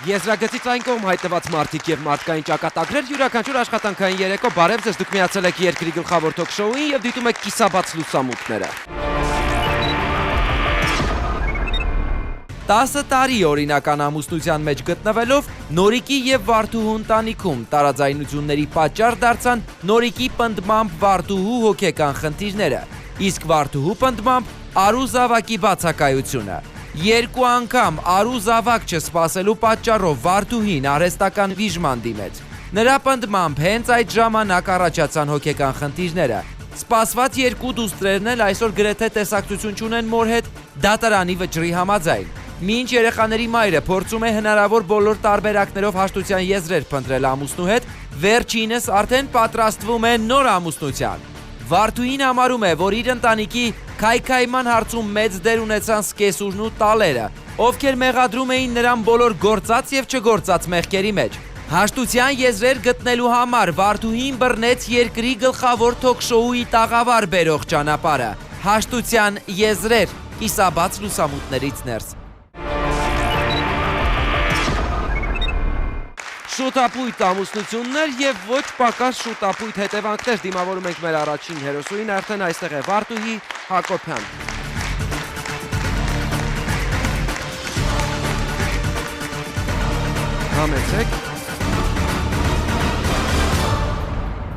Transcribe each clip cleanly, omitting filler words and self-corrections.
Եզրագծից այն կողմ հայտնված մարդիկ եւ մարդկային ճակատագրեր յուրաքանչյուր աշխատանքային երեկո բարև ձեզ, դուք միացել եք երկրի գլխավոր թոք-շոուին եւ դիտում եք կիսաբաց լուսամուտները։ 10 տարի օրինական ամուսնության մեջ գտնվելով Նորիկի եւ Վարդուհու ընտանիքում տարաձայնությունների պատճառ դարձան Նորիկի պնդմամբ Վարդուհու հոգեկան խնդիրները, իսկ Վարդուհու պնդմամբ Արու զավակի բացակայությունը։ Երկու անգամ Արու զավակ չսպասելու պատճառով Վարդուհին արհեստական վիժման դիմեց։ Նրա պնդմամբ հենց այդ ժամանակ առաջացան հոգեկան խնդիրները։ Սպասված երկու դուստրերն էլ այսօր գրեթե տեսակցություն չունեն մոր հետ դատարանի վճռի համաձայն։ Մինչ երեխաների մայրը փորձում է հնարավոր բոլոր տարբերակներով հաշտության եզրեր փնտրել ամուսնու հետ, վերջինս արդեն պատրաստվում է նոր ամուսնության։ Վարդուհին համարում է, որ իր ընտանիքի քայքայման հարցում մեծ դեր ունեցան սկեսուրն ու տալերը, ովքեր մեղադրում էին նրան բոլոր գործած եւ չգործած մեղքերի մեջ։ Հաշտության եզրեր գտնելու համար Վարդուհին բռնեց երկրի գլխավոր թոք-շոուի տաղավար բերող ճանապարհը։ Հաշտության եզրեր, կիսաբաց լուսամուտներից ներս։ Շուտապույտ ամուսնություններ եւ ոչ պակաս շուտապույտ հետևանքներ, դիմավորում ենք մեր առաջին հերոսուին, արդեն այստեղ է Վարդուհի Հակոբյան։ Համեցեք։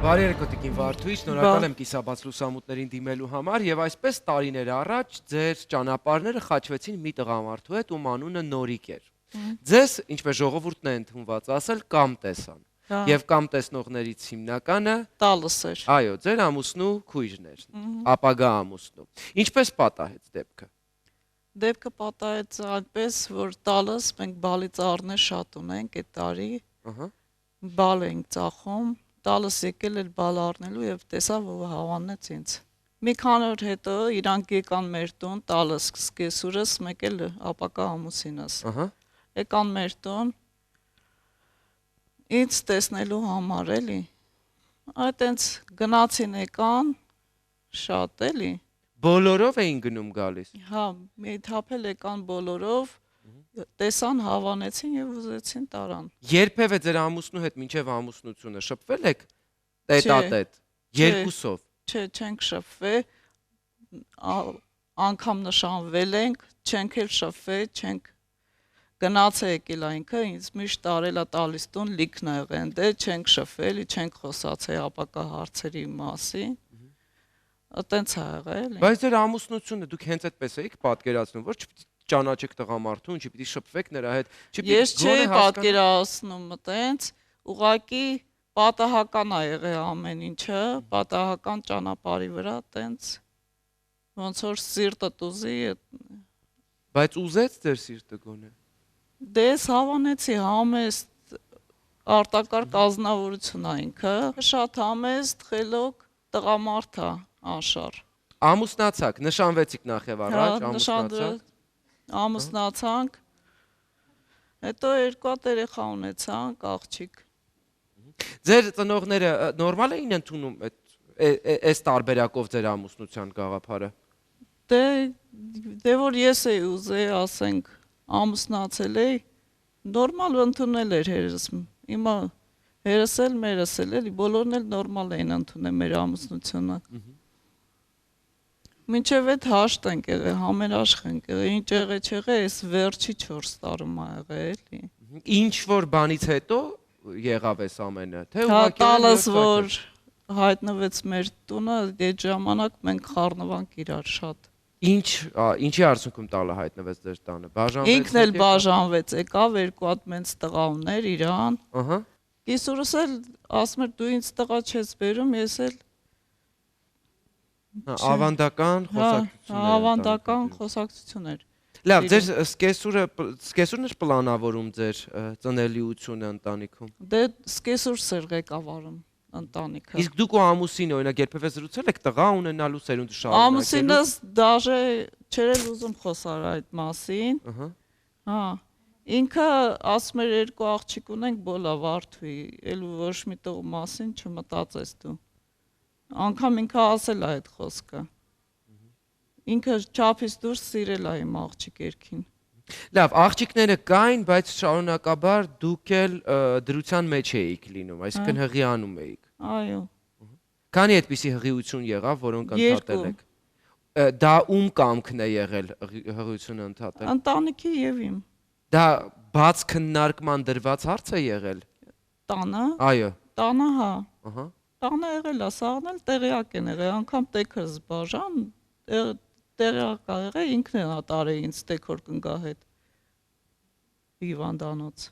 Բարի երեկո տիկին Վարդուհի, շնորհակալ եմ կիսաբաց լուսամուտներին դիմելու համար եւ այսպես տարիներ առաջ ձեր ճանապարհները խաչվեցին մի տղամարդու հետ, ում անունը Նորիկ էր։ Ձեզ, ինչպես ժողովուրդն է ընդունված ասել, կամ տեսան։ Եվ կամ տեսնողներից հիմնականը տալս էր։ Այո, ձեր ամուսնու քույրն էր, ապագա ամուսնու։ Ինչպես պատահեց դեպքը։ Դեպքը պատահեց այնպես, որ տալս մենք բալի ծառներ շատ ունենք այդ տարի։ Բալ ենք ծախում, տալս եկել էր բալ առնելու եւ տեսավ, որ հավանեց ինձ։ Մի քանի օր հետո իրանք եկան մեր տուն, տալս սկեսուրս, մեկ էլ ապագա ամուսինս։ Եկան մեր տուն, ինձ տեսնելու համար էլի, այտենց գնացին եկան, շատ էլի։ Բոլորով էին գնում գալիս։ Հա, մի թափել եկան բոլորով, տեսան, հավանեցին եւ ուզեցին տարան։ Երբևէ ձեր ամուսնու հետ մինչեւ ամուսնությունը շփվել եք տետ-ա-տետ, երկուսով։ Չէ, չենք շփվել, անգամ նշանվել ենք, չենք էլ շփվել, չենք գնաց է եկել այնքը, ինձ միշտ տարել է տալիս տուն, լիքն է եղել, դե չենք շփվել, չենք խոսացել ապակա հարցերի մասին։ Այտենց է եղել։ Բայց ձեր ամուսնությունը դուք հենց այդպես էիք պատկերացնում, որ չպիտի ճանաչեք տղամարդուն, չպիտի շփվեք նրա հետ, Ես չէի պատկերացնում այտենց, ուղղակի պատահական է եղել ամեն ինչը, պատահական ճանապարհի վրա այտենց ոնց որ սիրտը ուզի։ Բայց ուզեց ձեր սիրտը գոնե։ Դե ես հավանեցի համեստ արտակարգ ազնվորություն է ինքը, շատ համեստ, խելոք տղամարդ է, անշար։ Ամուսնացաք, նշանվեցիք նախ եւ առաջ, ամուսնացաք։ Ամուսնացանք, հետո երկու հատ երեխա ունեցանք, աղջիկ։ Ձեր ծնողները նորմալ էին ընդունում այս տարբերակով ձեր ամուսնության գաղափարը։ Դե որ ես էի ուզեի, ասենք, ամուսնացել էի, նորմալ ընդունել էր հերս, հիմա հերս էլ մերս էլ էլի, բոլորն էլ նորմալ էին ընդունել մեր ամուսնությունը։ Մինչև այդ հաշտ ենք եղել, համերաշխ ենք եղել, ինչ եղել չեղել, այս վերջի 4 տարում է եղել էլի։ Ինչ որ բանից հետո եղավ այս ամենը, թե տալս որ հայտնվեց մեր տունը, այդ ժամանակ մենք խառնվանք իրար շատ։ Ինչի արդյունքում տալը հայտնվեց ձեր տանը, բաժանվեց։ Ինքն էլ բաժանվեց, եկավ երկու հատ մեծ տղա ուներ իրան։ Կիսուրս էլ ասում էր դու ինձ տղա չես բերում, ես էլ ավանդական խոսակցություններ։ Ավանդական խոսակցություններ։ Լավ, ձեր սկեսուրն էր պլանավորում ձեր ծնելիությունը ընտանիքում։ Դե սկեսուրս էր ղեկավարում ընտանիքը։ Իսկ դուք ու ամուսինը օրինակ երբևէ զրուցել եք տղա ունենալու սերունդը շարունակելու։ Ամուսինս դաժե չէր ուզում խոսալ այդ մասին։ Հա, ինքը ասում էր երկու աղջիկ ունենք, բոլա Վարդուհի, էլ ոչ մի տող մասին չմտածես դու։ Անգամ ինքը ասել է այդ խոսքը։ Ինքը չափից դուրս սիրել է իմ աղջիկ երկին։ Լավ, աղջիկները կային, բայց շարունակաբար դուք էլ դրության մեջ էիք լինում, այսինքն հղիանում էիք։ Այո։ Քանի այդպիսի հղիություն եղավ, որոնք ընդհատել եք։ Դա ում կամքն է եղել հղիությունը ընդհատել։ Ընտանիքի եւ իմ։ Դա բաց քննարկման դրված հարց է եղել։ Տանը։ Այո։ Տանը, հա։ Ահա։ Տանը եղել է, սաղն էլ տեղյակ են եղել, անգամ տեքր զբաժան, տեղյակ ա եղել, ինքն է ատարել ինձ տեքոր կնգա հետ հիվանդանոց։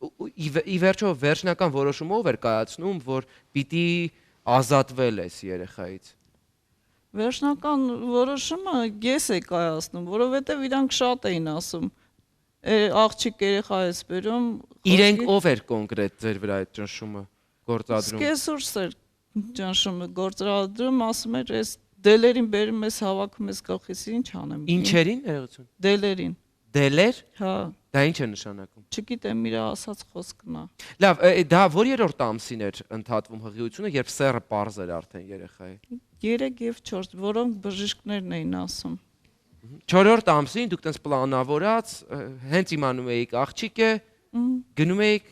Ի վերջո վերջնական որոշումով էր կայացնում, որ պիտի ազատվել ես երեխայից։ Վերջնական որոշումը ես է կայացնում, որովհետև իրանք շատ էին ասում, աղջիկ երեխա ես բերում։ Իրենք ով էր կոնկրետ ձեր վրա այդ ճնշումը գործադրում։ Սկեսուրս էր ճնշումը գործադրում, ասում էր, այս դելերին բերում ես, հավաքում ես գլխիս, ինչ անեմ։ Ինչերին ներողություն։ Դելերին։ Դելեր։ Հա։ Դա ինչ է նշանակում։ Չգիտեմ, իր ասած խոսքն է։ Լավ, դա որ երրորդ ամսին էր ընդհատվում հղիությունը, երբ սեռը պարզ էր արդեն երեխայի։ 3 եւ 4, որոնք բժիշկներն էին ասում։ 4-րդ ամսին դուք տենց պլանավորած, հենց իմանում էիք աղջիկ է, գնում էիք։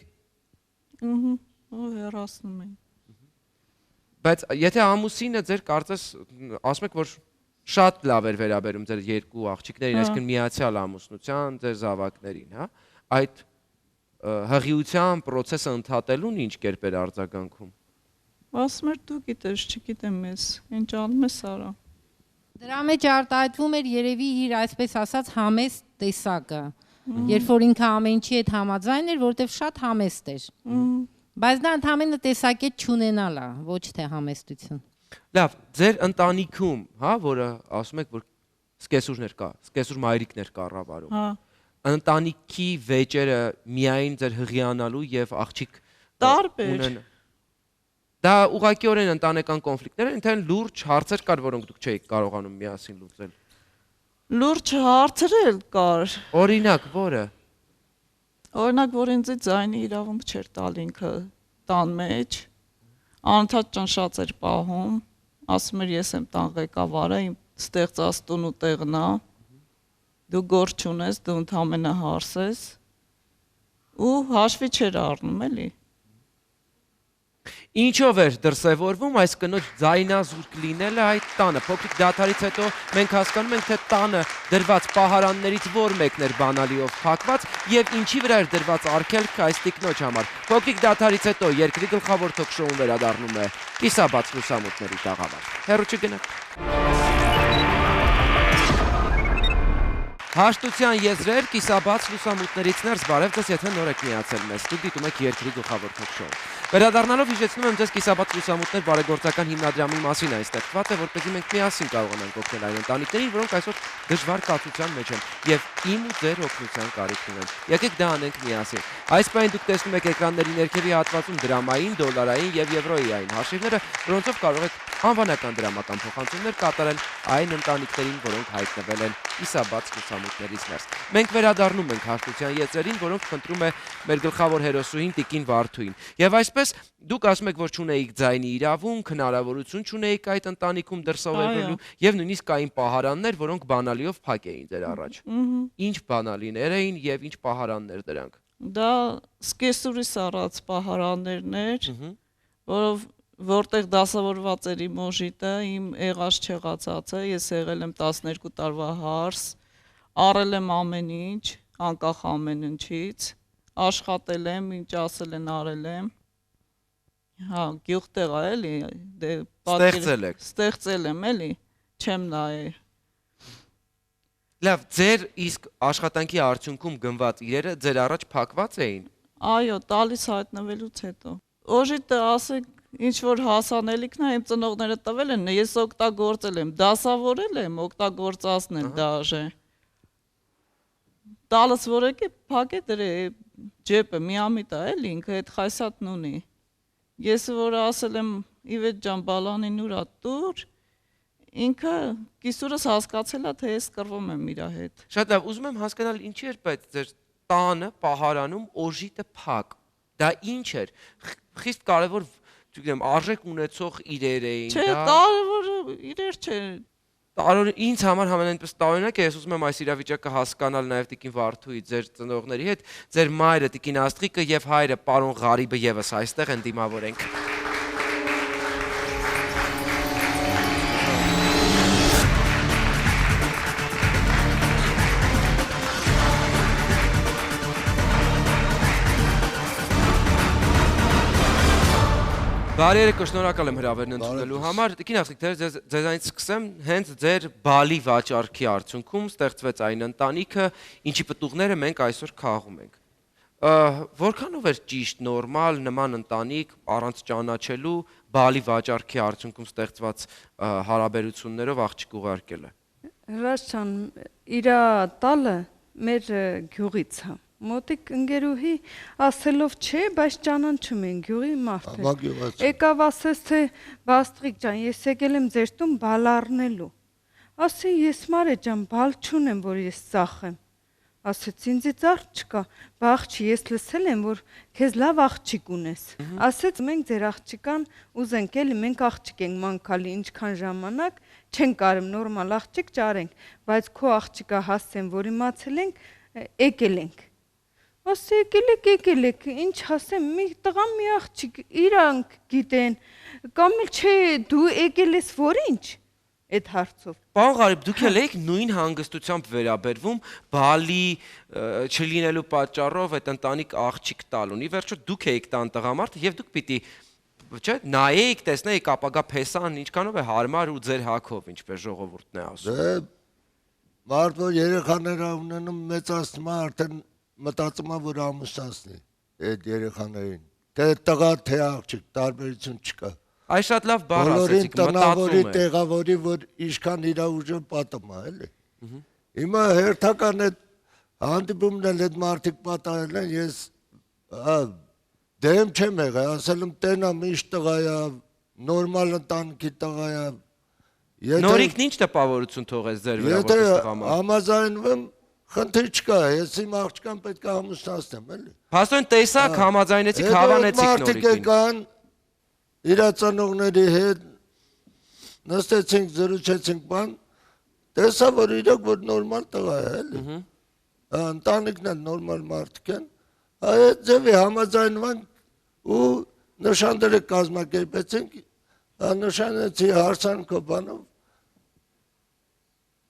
Ու հեռացնում էին։ Բայց եթե ամուսինը ձեր կարծես ասում եք, որ շատ լավ էր վերաբերում ձեր երկու աղջիկներին, այսինքն միացյալ ամուսնության, ձեր զավակներին, հա, այդ հղիության process-ը ընդհատելուն ինչ կերպ էր արձագանքում։ Ասում էր դու գիտես, չգիտեմ ես, ինչ անում ես արա։ Դրա մեջ արտահայտվում էր երևի իր այսպես ասած համեստ տեսակը, երբ որ ինքը ամեն ինչի հետ համաձայն էր, որովհետև շատ համեստ էր։ Բայց դա ընդհանրապես տեսակետ չունենալ է, ոչ թե համեստություն։ Լավ, ձեր ընտանիքում, հա, որը ասում եք, որ սկեսուրներ կա, սկեսուր մայրիկներ կառավարում։ Հա։ Ընտանիքի վեճերը միայն ձեր հղիանալու եւ աղջիկ տարբեր։ Դա ուղղակիորեն ընտանեկան կոնֆլիկտներ են, թե լուրջ հարցեր կար, որոնք դուք չէիք կարողանում միասին լուծել։ Լուրջ հարցեր էլ կար։ Օրինակ, որը։ Օրինակ, որ ինձ ձայնի իրավունք չէր տալ ինքը տան մեջ, անընդհատ ճնշած էր պահում, ասում էր ես եմ տան ղեկավարը, իմ ստեղծած տուն ու տեղն է, դու գործ չունես, դու ընդամենը հարս ես, ու հաշվի չէր առնում էլի։ Ինչով էր դրսևորվում այս կնոջ ձայնազուրկ լինելը այդ տանը։ Փոքրիկ դադարից հետո մենք հասկանում ենք, թե տանը դրված պահարաններից որ մեկն էր բանալիով փակված եւ ինչի վրա էր դրված արգելքը այս տիկնոջ համար։ Փոքրիկ դադարից հետո երկրի գլխավոր թոք-շոուն վերադառնում է կիսաբաց լուսամուտների տաղավար։ Հեռու չգնաք։ Հաշտության եզրեր կիսաբաց լուսամուտներից ներս բարև ձեզ, եթե նոր եք միացել մեզ, դուք դիտում եք երկրի գլխավոր թոք-շոու։ Վերադառնալով հիշեցնում եմ ձեզ կիսաբաց լուսամուտներ բարեգործական հիմնադրամի մասին այն ստեղծված է, որպեսզի մենք միասին կարողանանք օգնել այն ընտանիքներին, որոնք այսօր դժվար կացության մեջ են եւ իմ ու ձեր օգնության կարիք ունեն։ Եկեք դա անենք միասին։ Այս պահին դուք տեսնում եք էկրանների ներքևի հատվածում դրամային, դոլարային եւ եվրոյային հաշիվները, որոնցով կարող եք անվանական դրամական փոխանցումներ կատարել այն ընտանիքներին, որոնք հայտնվել են կիսաբաց լուսամուտներից ներս։ Մենք վերադառնում ենք հաշտության եզրերին, որոնք խնդրում է մեր գլխավոր հերոսուհին Տիկին Վարդուհին։ Եվ այսպես դուք ասում եք, որ չունեիք ձայնի իրավունք, հնարավորություն չունեիք այդ ընտանիքում դրսևորվելու եւ նույնիսկ կային պահարաններ, որոնք բանալիով փակ էին ձեր առաջ։ Ինչ բանալիներ էին եւ ինչ պահարաններ դրանք։ Դա սկեսուրիս առած պահարաններն էր, որտեղ դասավորված էր իմ օժիտը, իմ եղած չեղածածը, ես եղել եմ 12 տարվա հարս, առել եմ ամեն ինչ, անկախ ամեն ինչից, աշխատել եմ, ինչ ասել են արել եմ, հա, գյուղտեղ է էլի, ստեղծել եմ էլի, չեմ նայել։ Լավ, ձեր իսկ աշխատանքի արդյունքում գնված իրերը ձեր առաջ փակված էին։ Այո, տալիս հայտնվելուց հետո։ Օժիտը ասեք ինչ որ հասանելիքն է, իմ ծնողները տվել են, ես օգտագործել եմ, դասավորել եմ, օգտագործածնել դաժե։ Տալս որ եկե փակե դրե ջեպը միամիտ է էլի, ինքը այդ խայսատն ունի։ Ես որ ասել եմ Իվետ ջան բալանին ուրա տուր, ինքը կիսուրս հասկացել է, թե ես կռվում եմ իր հետ։ Շատ լավ, ուզում եմ հասկանալ ինչի էր, բայց ձեր տանը պահարանում օժիտը փակ։ Դա ինչ էր։ Խիստ կարևոր, չգիտեմ, արժեք ունեցող իրեր էին, Չէ, կարևոր իրեր չէ։ Ինձ համար համենայնպես տարօրինակ է, ես ուզում եմ այս իրավիճակը հասկանալ նաև տիկին Վարդուի, ձեր ծնողների հետ, ձեր մայրը տիկին Աստղիկը եւ հայրը պարոն Ղարիբը եւս այստեղ են, դիմավորենք։ Բարի երեկո, շնորհակալ եմ հրավերն ընդունելու համար։ Տիկին Աստղիկ, ձեզանից սկսեմ, հենց ձեր բալի վաճառքի արդյունքում ստեղծվեց այն ընտանիքը, ինչի պտուղները մենք այսօր քաղում ենք։ Որքանով էր ճիշտ, նորմալ նման ընտանիք առանց ճանաչելու բալի վաճառքի արդյունքում ստեղծված հարաբերություններով աղջիկ ուղարկելը։ Հրաշան, իր տալը մեր գյուղից է։ Մոտիկ ընկերուհի ասելով չէ, բայց ճանաչում են գյուղի մարդ է։ Եկավ ասես թե Բաստղիկ ջան, ես եկել եմ ձեր տուն բալ առնելու։ Ասի ես Մարե ջան, բալ չունեմ, որ ես ծախեմ։ Ասեց ինձից արդ չկա, աղջի ես լսել եմ, որ քեզ լավ աղջիկ ունես։ Ասեց մենք ձեր աղջիկան ուզենք էլի, մենք աղջիկ ենք մանկալի, ինչքան ժամանակ չեն կարում նորմալ աղջիկ ճարենք, բայց քո աղջիկա հասցեն, որ իմացել ենք, եկել ենք։ Ասի եկել եք, ինչ ասեմ, մի տղա մի աղջիկ, իրանք գիտեն, կամ էլ չէ, դու եկել ես որ ինչ, այդ հարցով։ Պարոն Ղարիբ, դուք էլ եք նույն հանգստությամբ վերաբերվում բալի չլինելու պատճառով այդ ընտանիք աղջիկ տալուն։ Ի վերջո դուք եք տան տղամարդը եւ դուք պիտի չէ, նայեք, տեսնեիք ապագա փեսան ինչքանով է հարմար ու ձեր հակով, ինչպես ժողովուրդն է ասում։ Մարդ որ երեխաներ ունենում մեծացնում է արդեն մտածում եմ, որ ամուսնացնի այդ երեխաներին, թե տղա, թե աղջիկ, տարբերություն չկա։ Այս շատ լավ բառ ասեցիք, մտածում է։ Տնավորի, տեղավորի, որ ինչքան իր ուժը պատում է, էլի։ Հիմա հերթական այդ հանդիպումն էլ այդ մարդիկ պատահել են, ես դեմ չեմ եղել, ասել եմ տենա միշտ տղա է, նորմալ ընտանիքի տղա է։ Նորիկն ինչ տպավորություն թողեց ձեր վրա, որպես տղամարդ։ Համաձայնվում խնդիր չկա, ես իմ աղջկան պետք է ամուսնացնեմ, էլի։ Փաստորեն տեսակ համաձայնեցիք, հավանեցիք նորիկին։ Մարդիկ եկան իր ծնողների հետ, նստեցինք, զրուցեցինք բան, տեսա, որ իրոք որ նորմալ տղա է, էլի։ Ընտանիքն էլ նորմալ մարդիկ են, այդ ձևի համաձայնվանք ու նշանները կազմակերպեցինք, նշանեցի հարսանքով բանով,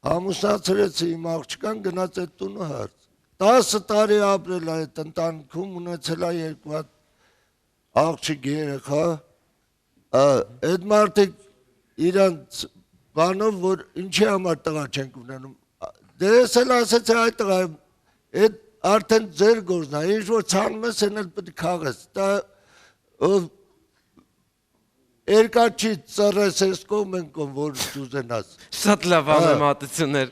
ամուսնացրեցի իմ աղջկան, գնաց այդ տունը հարց։ 10 տարի ապրել այդ ընտանիքում, ունեցել է 2 հատ աղջիկ երեխա, այդ մարդիկ իրանց բանով, որ ինչի համար տղա չենք ունենում, դե ես էլ ասեցի այդ տղա, այդ արդեն ձեր գործն է, ինչ որ ցանում ես, են էլ պետք քաղես, երկաչի ծռես ես կողմ են կողմ, որ դուզենաս։ Շատ լավ համեմատություններ։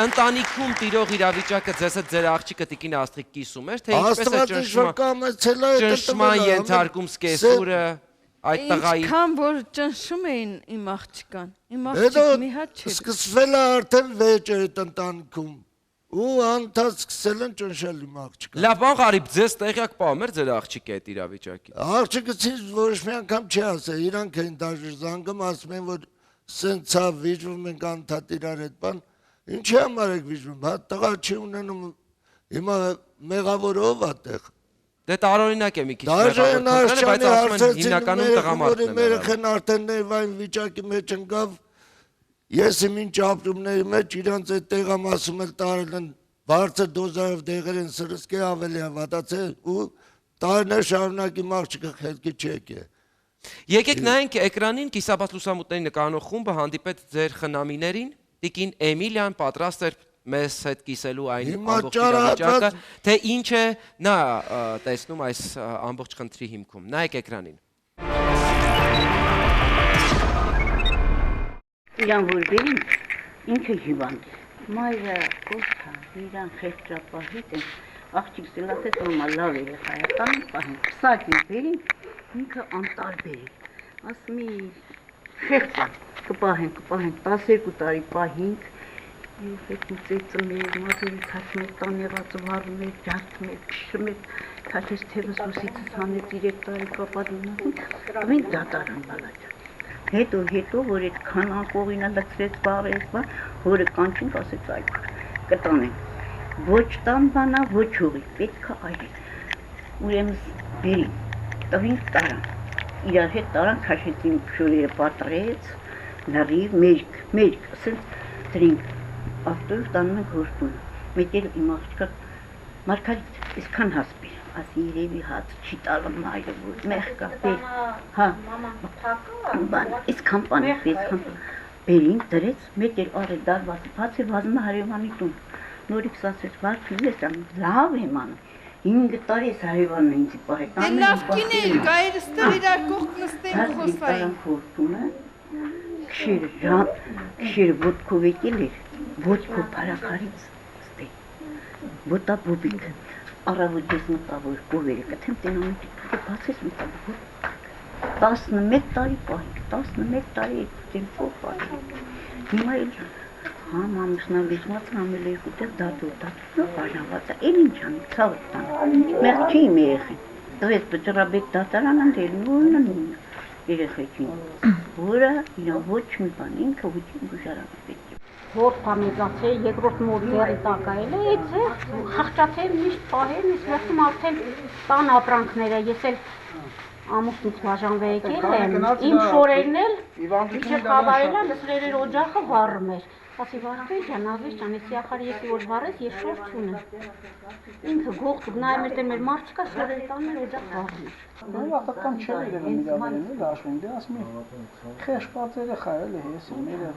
Ընտանիքում տիրող իրավիճակը ձեզ հետ ձեր աղջիկը տիկին Աստղիկ կիսում էր, թե ինչպես է ճնշման ենթարկում սկեսուրը, այդ տղայի։ Ինչքան որ ճնշում էին իմ աղջիկան, իմ աղջիկ մի հատ չէր։ Սկսվել է արդեն վեճը այդ ընտանիքում։ Ու անդադ սկսել են ճնշել իմ աղջիկը։ Լավ, պարոն Ղարիբ, ձեզ տեղյակ պահում էր ձեր աղջիկը այդ իրավիճակի։ Աղջիկը ոչ մի անգամ չի ասել, իրանք են դաժե զանգում, ասում են, որ սենց է վիճվում ենք անդադ իրար այդ բան։ Ինչի համար եք վիճվում, հա տղա չի ունենում, հիմա մեղավոր ով է տեղ։ Դե տարօրինակ է մի քիչ մեղավոր, բայց ասում են հիմնականում տղամարդն է։ Երեխան արդեն ներվային վիճակի մեջ ընկավ։ Ես իմ ինչ ապրումների մեջ իրանց այդ տեղամասում էլ տարել են բարձր դոզայով դեղեր են սրսկե ավելի հավատացել ու տարիներ շարունակ իմ աղջիկը խելքի չեկե։ Եկեք նայենք էկրանին կիսաբաց լուսամուտների նկարանող խումբը հանդիպեց ձեր խնամիներին, տիկին Էմիլիան պատրաստ էր մեզ հետ կիսելու այն ամբողջ իրավիճակը, թե ինչ է նա տեսնում այս ամբողջ խնդրի հիմքում։ Նայեք էկրանին։ Իրան որ բերին, ինքը հիվանդ է, մայրը կործա, իրան խեղճապահիտ են, աղջիկս էլ ասեց, որ լավ երեխա է, տանին պահենք, պսակին բերին, ինքը անտարբեր է, ասում է խեղճան, կպահենք, 12 տարի պահենք, Ծեծը մեր մազերի քաշմեր տանեղածը վառում էր, ջարդում էր, փշրում էր, քաշեց թևս ուսիցս հանեց 3 տարի կապադինախին, ավին դատարան բալաճան։ Հետո, որ այդ քան անկողինը լցրեց բարեց, որը կանչինք ասեց այ կտանեն։ Ոչ տան բանա, ոչ հողի, պետք է այրել։ Ուրեմն բերին, տվին տարան։ Իրար հետ տարան քաշեցին փշուրերը պատրեց, լրիվ, մերկ, ասել դրինք, ավտոյով տանում ենք հորտուն։ Մեկ էլ իմ աղջիկը Մարգարիտ, այսքան հաց բեր, ասի երևի հաց չի տալը մայրը, որ մեղ կա, բեր, հա, այսքան պանիկ, բերին, դրեց, մեկ էլ արել դարվածը, բաց է վազնա հարևանի տուն, նորիքս ասեց, վարդու ես անում, լավ եմ անում, 5 տարի ես հարևանն ինձի պահետ, Դե լավ կիներ, գայրս տղ իրար կողք նստենք խոսային։ Քշիրը ոտքով եկել էր, ոտքով պարակարից ստեի, ոտա բոբիկ, առավոտ ես մտավոր գովերը կթեմ տենամին տիպուկը բացես մտավոր, 11 տարի պահիկ, 11 տարի տեմպով պահիկ, հիմա էլ համ ամուսնալից մացն ամել է եկուտեղ դատու, բաժանված է, էլ ինչ անիք, ծավդ տան, մեղ չի իմ երեխեն, տվեց բճրաբետ դատարան անդել, նույնը, երեխեքին, որը իրան ոչ մի բան, ինքը ոչ մի բուժարանը պետք է։ Որ պամեզացել, երկրորդ մոտ ձերի տակայել է, այդ ձեր խղճացել միշտ պահել, իսկ վերջում արդեն տան ապրանքները, ես էլ ամուսնուց բաժանվե եկել եմ, իմ շորերն էլ, իչեր խավարել է, լսրերեր օջախը վառում էր, ասի վարդուի ճան, ավիշ ճան, եսի ախար եսի որ վարես, ես շոր չունեմ, ինքը գողտ նայում էր մեր մարչկա շորերի տաններ օջախ վառում էր։ Noi atacam celele de miliardele, dar aș unde asmi. Creș patele xayele hesi mele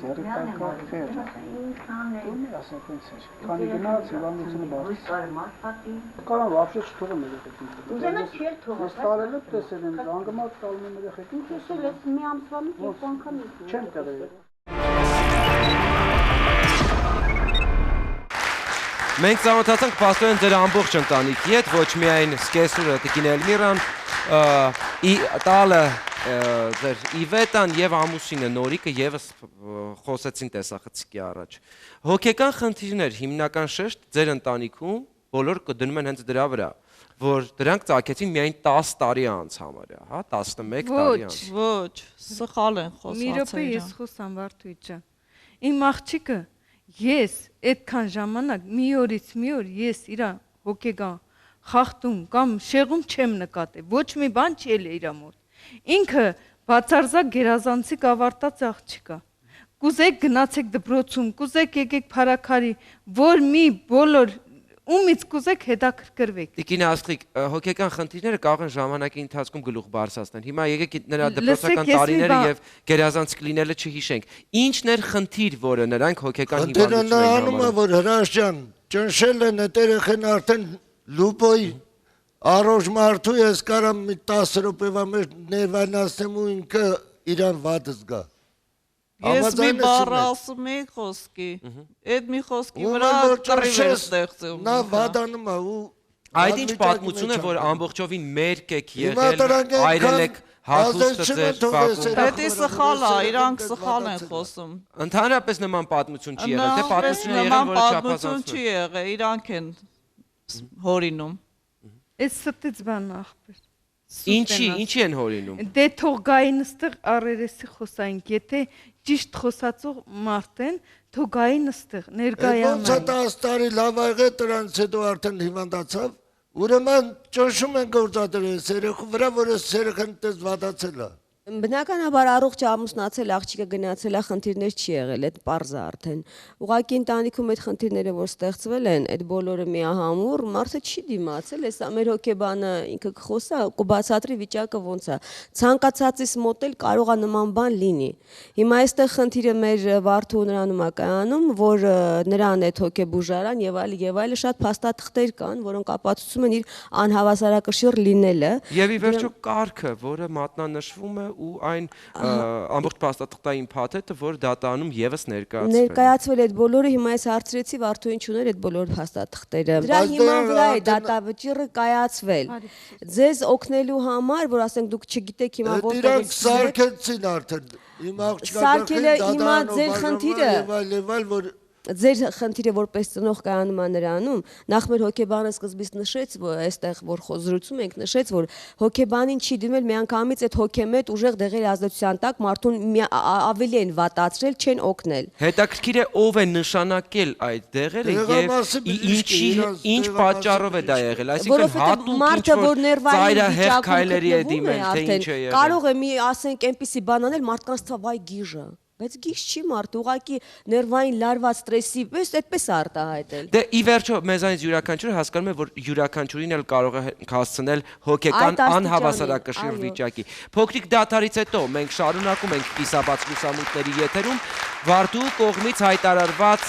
zeri taka creș. Bunu asla pensiz. Kani gnați lamitsini bar. Kalan вообще что мы хотим. Ուզենա չել թողա։ Ստալելը տեսել եմ, անգամած տալում եմ երեխեքին։ Տեսել ես մի ամսվանից 2 անգամ եկել։ Չեմ կրել։ Մենք ծանոթացանք պաստորեն ձեր ամբողջ ընտանիքի հետ, ոչ միայն սկեսուրը տիկին Էլմիրան, տալը ձեր Իվետան և ամուսինը Նորիկը եւս խոսեցին տեսախցիկի առաջ։ Հոգեկան խնդիրներ հիմնական շեշտ ձեր ընտանիքում բոլոր կդնում են հենց դրա վրա, որ դրանք ծագեցին միայն 10 տարի անց համարյա, հա, 11 տարի անց։ Ոչ, սխալ են խոսացել։ Մի րոպե ես խոսամ Վարդուի ջան։ Իմ աղջիկը ես այդքան ժամանակ մի օրից մի օր ես իր հոգեգան խախտում կամ շեղում չեմ նկատել, ոչ մի բան չի էլ իր մոտ։ Ինքը բացարձակ գերազանցիկ ավարտած աղջիկ է։ Կուզեք գնացեք դպրոցում, կուզեք եկեք փարաքարի, որ մի բոլոր ումից կուզեք հետաքրքրվեք։ Տիկին Աստղիկ, հոգեկան խնդիրները կարող են ժամանակի ընթացքում գլուխ բարձրացնել։ Հիմա եկեք նրա դպրոցական տարիները եւ գերազանցիկ լինելը չհիշենք։ Ինչն էր խնդիր, որը նրանք հոգեկան հիվանդություն են համարում։ Որ Հրաշ ջան, ճնշել են այդ երեխեն արդեն լուպոյ առողջ մարդու ես կարամ մի 10 րոպեվա մեջ ներվայնացնեմ ու ինքը իրան վատ զգա։ Ես մի բառ ասում էի խոսքի, այդ մի խոսքի վրա կռիվ էր ստեղծում։ Նա վադանում է ու այդ ինչ պատմություն է, որ ամբողջովին մերկ եք եղել, այրել եք հագուստը ձեր բակում։ Դա սխալ է, իրանք սխալ են խոսում։ Ընդհանրապես նման պատմություն չի եղել, թե պատմություն է եղել, որը չափազանցում։ չի եղել, իրանք են հորինում։ Այս ստից բան ախպեր։ Ինչի են հորինում։ Դե թող գային ստեղ առերեսի խոսայինք, եթե ճիշտ խոսածող մարդ են, թող գային ստեղ ներկայանան։ Ոնց է 10 տարի լավ աղետ դրանց հետո արդեն հիվանդացավ, ուրեմն ճնշում են գործադրել երեխու վրա, որ այս երեխան տես վատացել է։ Բնականաբար առողջ ամուսնացել աղջիկը գնացել է, խնդիրներ չի եղել, այդ պարզ է արդեն։ Ուղղակի ընտանիքում այդ խնդիրները, որ ստեղծվել են, այդ բոլորը միահամուռ, մարդը չի դիմացել, այս մեր հոգեբանը ինքը կխոսա, կբացատրի վիճակը ոնց է։ Ցանկացածից մոտ էլ կարող է նման բան լինի։ Հիմա այստեղ խնդիրը մեր Վարդու նրանում է կայանում, որ նրան այդ հոգեբուժարան եւ այլը շատ փաստաթղթեր կան, որոնք ապացուցում են իր անհավասարակշիռ լինելը։ Եվ ի վերջո կարգը, որը մատնանշվում է ու այն ամբողջ փաստաթղթային փաթեթը, որ դատանում եւս ներկայացվել այդ բոլորը հիմա ես հարցրեցի Վարդուին չուներ այդ բոլոր փաստաթղթերը։ Դրա հիման վրա է դատավճիռը կայացվել։ Ձեզ օգնելու համար, որ ասենք դուք չգիտեք հիմա որտեղ իրանք սարքեցին արդեն։ Իմ աղջիկը սարքելը հիմա ձեր խնդիրը։ Եվ այլ որ ձեր խնդիրը որպես ծնող կայանում է նրանում, նախ մեր հոգեբանը սկզբից նշեց, որ այստեղ որ զրուցում ենք, նշեց, որ հոգեբանին չի դիմել միանգամից այդ հոգեմետ ուժեղ դեղերի ազդեցության տակ մարդուն ավելի են վատացրել, չեն օգնել։ Հետաքրքիր է ով է նշանակել այդ դեղերը եւ ինչ պատճառով է դա եղել, այսինքն հատուկ մարդը որ ներվային քայլերի է դիմել, թե ինչ է եղել։ Կարող է մի ասենք այնպիսի բան անել, մարդկանց թվա վայ գիժը։ Բայց գիժ չի մարդ, ուղղակի ներվային լարված ստրեսի պես այդպես է արտահայտել։ Դե ի վերջո մեզանից յուրաքանչյուրը հասկանում է, որ յուրաքանչյուրին էլ կարող է հասցնել հոգեկան անհավասարակշիռ վիճակի։ Փոքրիկ դադարից հետո մենք շարունակում ենք կիսաբաց լուսամուտների եթերում Վարդուհու կողմից հայտարարված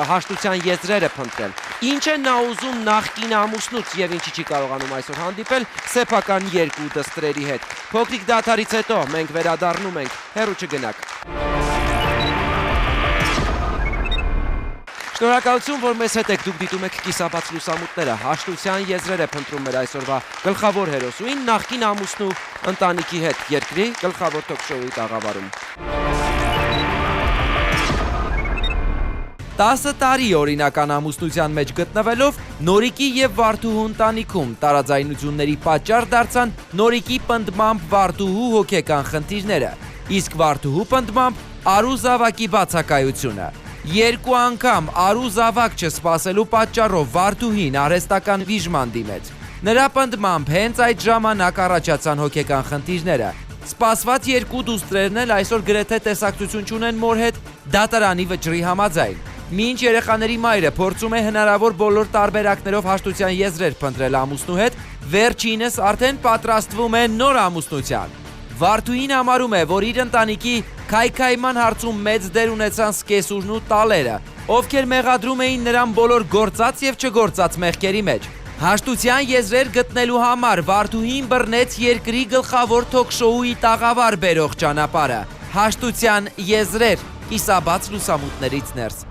հաշտության եզրերը փնտրել։ Ինչ է նա ուզում նախկին ամուսնուց եւ ինչի չի կարողանում այսօր հանդիպել սեփական երկու դստրերի հետ։ Փոքրիկ դադարից հետո մենք վերադառնում ենք, հեռու չգնաք։ Շնորհակալություն, որ մեզ հետ եք, դուք դիտում եք կիսաբաց լուսամուտները, հաշտության եզրերը փնտրում մեր այսօրվա գլխավոր հերոսուին նախկին ամուսնու ընտանիքի հետ երկրի գլխավոր թոք-շոուի տաղավարում։ 10 տարի օրինական ամուսնության մեջ գտնվելով Նորիկի եւ Վարդուհու ընտանիքում տարաձայնությունների պատճառ դարձան Նորիկի պնդմամբ Վարդուհու հոգեկան խնդիրները, իսկ Վարդուհու պնդմամբ Արու զավակի բացակայությունը։ Երկու անգամ Արու զավակ չսպասելու պատճառով Վարդուհին արհեստական վիժման դիմեց։ Նրա պնդմամբ հենց այդ ժամանակ առաջացան հոգեկան խնդիրները։ Սպասված երկու դուստրերն էլ այսօր գրեթե տեսակցություն չունեն մոր հետ դատարանի վճռի համաձայն։ Մինչ երեխաների մայրը փորձում է հնարավոր բոլոր տարբերակներով հաշտության եզրեր փնտրել ամուսնու հետ, վերջինս արդեն պատրաստվում է նոր ամուսնության։ Վարդուհին համարում է, որ իր ընտանիքի քայքայման հարցում մեծ դեր ունեցան սկեսուրն ու տալերը, ովքեր մեղադրում էին նրան բոլոր գործած եւ չգործած մեղքերի մեջ։ Հաշտության եզրեր գտնելու համար Վարդուհին բռնեց երկրի գլխավոր թոք-շոուի տաղավար բերող ճանապարհը։ Հաշտության եզրեր կիսաբաց լուսամուտներից ներս։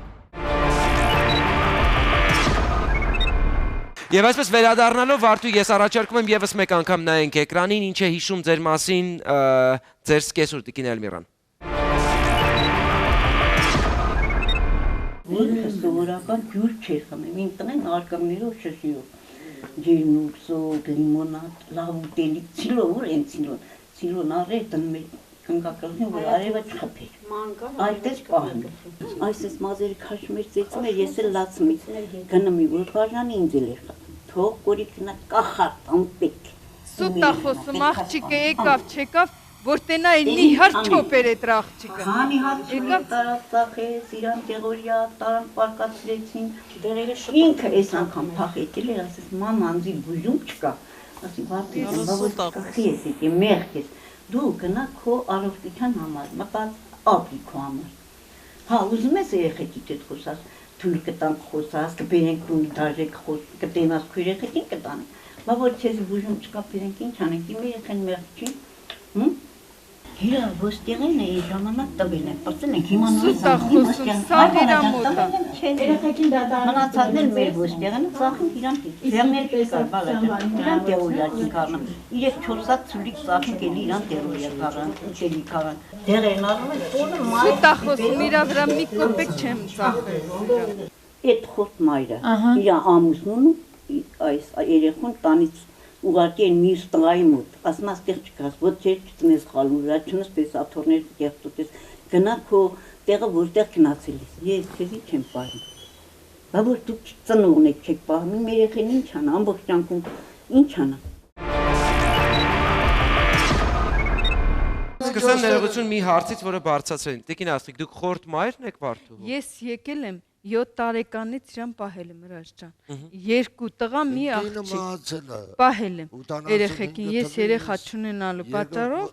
Եվ այսպես վերադառնալով Վարդու, ես առաջարկում եմ եւս մեկ անգամ նայենք էկրանին, ինչ է հիշում ձեր մասին ձեր սկեսուր Տիկին Էլմիրան։ Ինքը սովորական ջուր չէր խմում, իմ տնեն արկամներով շշիրով, ջերնուքսո, լիմոնատ, լավ ուտելի, ցիլով են ցիլոն արեր տնում էր կնկակալություն, որ արևը չխփեր, այդպես պահում էր, այսպես մազերը քաշում էր, ծեցում էր, ես էլ լացում էր, գնում էր, որ բաժանի ինձ էլ էր խա, թող կորիքնա կախատ, ամպեք։ Սուտ է խոսում, աղջիկը եկավ, չեկավ, որ տենա էլ նիհար չոպեր էտ աղջիկը։ Քանի հատ եկավ տարած ծախեց, իրան տեղորյա, տարան պարկացրեցին, ինքը այս անգամ փախեցել էր, ասես մամ անձի բուժում չկա, ասի վարդի կխի ես եկի, մեղք ես, դու գնա քո առողջության համար, մտած ապրի քո համար։ Հա, ուզում ես երեխեքիդ հետ խոսած, թույլ կտանք խոսած, կբերենք տուն դաժեք կտենաս քո երեխեքին կտանենք, բա որ քեզ բուժում չկա, բերենք ինչ անենք, իմ երեխեն մեղք չի, Իրա ոստեղեն է ժամանակ տվել են, պրծել ենք հիմա Սուտա խոսում, սաղ իրա մոտա։ Մնացածն էլ մեր ոստեղեն, ծախին իրան ձերներ կեսար, բալաճան, իրան տեղորյակին կարնամ, 3-4 սատ ծուլիկ ծախինք էլ իրան տեղորյակ կարան, ուտելի կարան, դեղերն արում են, տոնը մայր։ Սուտա խոսում, իրա վրա մի կոպեկ չեմ ծախել։ Էդ խորտ մայրը, իրա ամուսնուն, այս երեխուն տանից ուղարկի են մյուս տղայի մոտ, ասում աստեղ չկաս, ոտ չեր չտնես խալու վրա, չնս պես աթորներ կեղտոտես, գնա քո տեղը որտեղ գնացել ես, ես քեզի չեմ պահում, բա որ դուք ծնողն եք չեք պահում, մեր երեխեն ինչ անա, ամբողջ կյանքում ինչ անա։ Սկսեմ ներողություն մի հարցից, որը բարձրացրին, Տիկին Աստղիկ, դուք խորտ մայրն եք Վարդուհու։ Ես եկել եմ 7 տարեկանից իրան պահել եմ Հրաշ ջան։ Երկու տղա մի աղջիկ պահել եմ երեխեքին, ես երեխա չունենալու պատճառով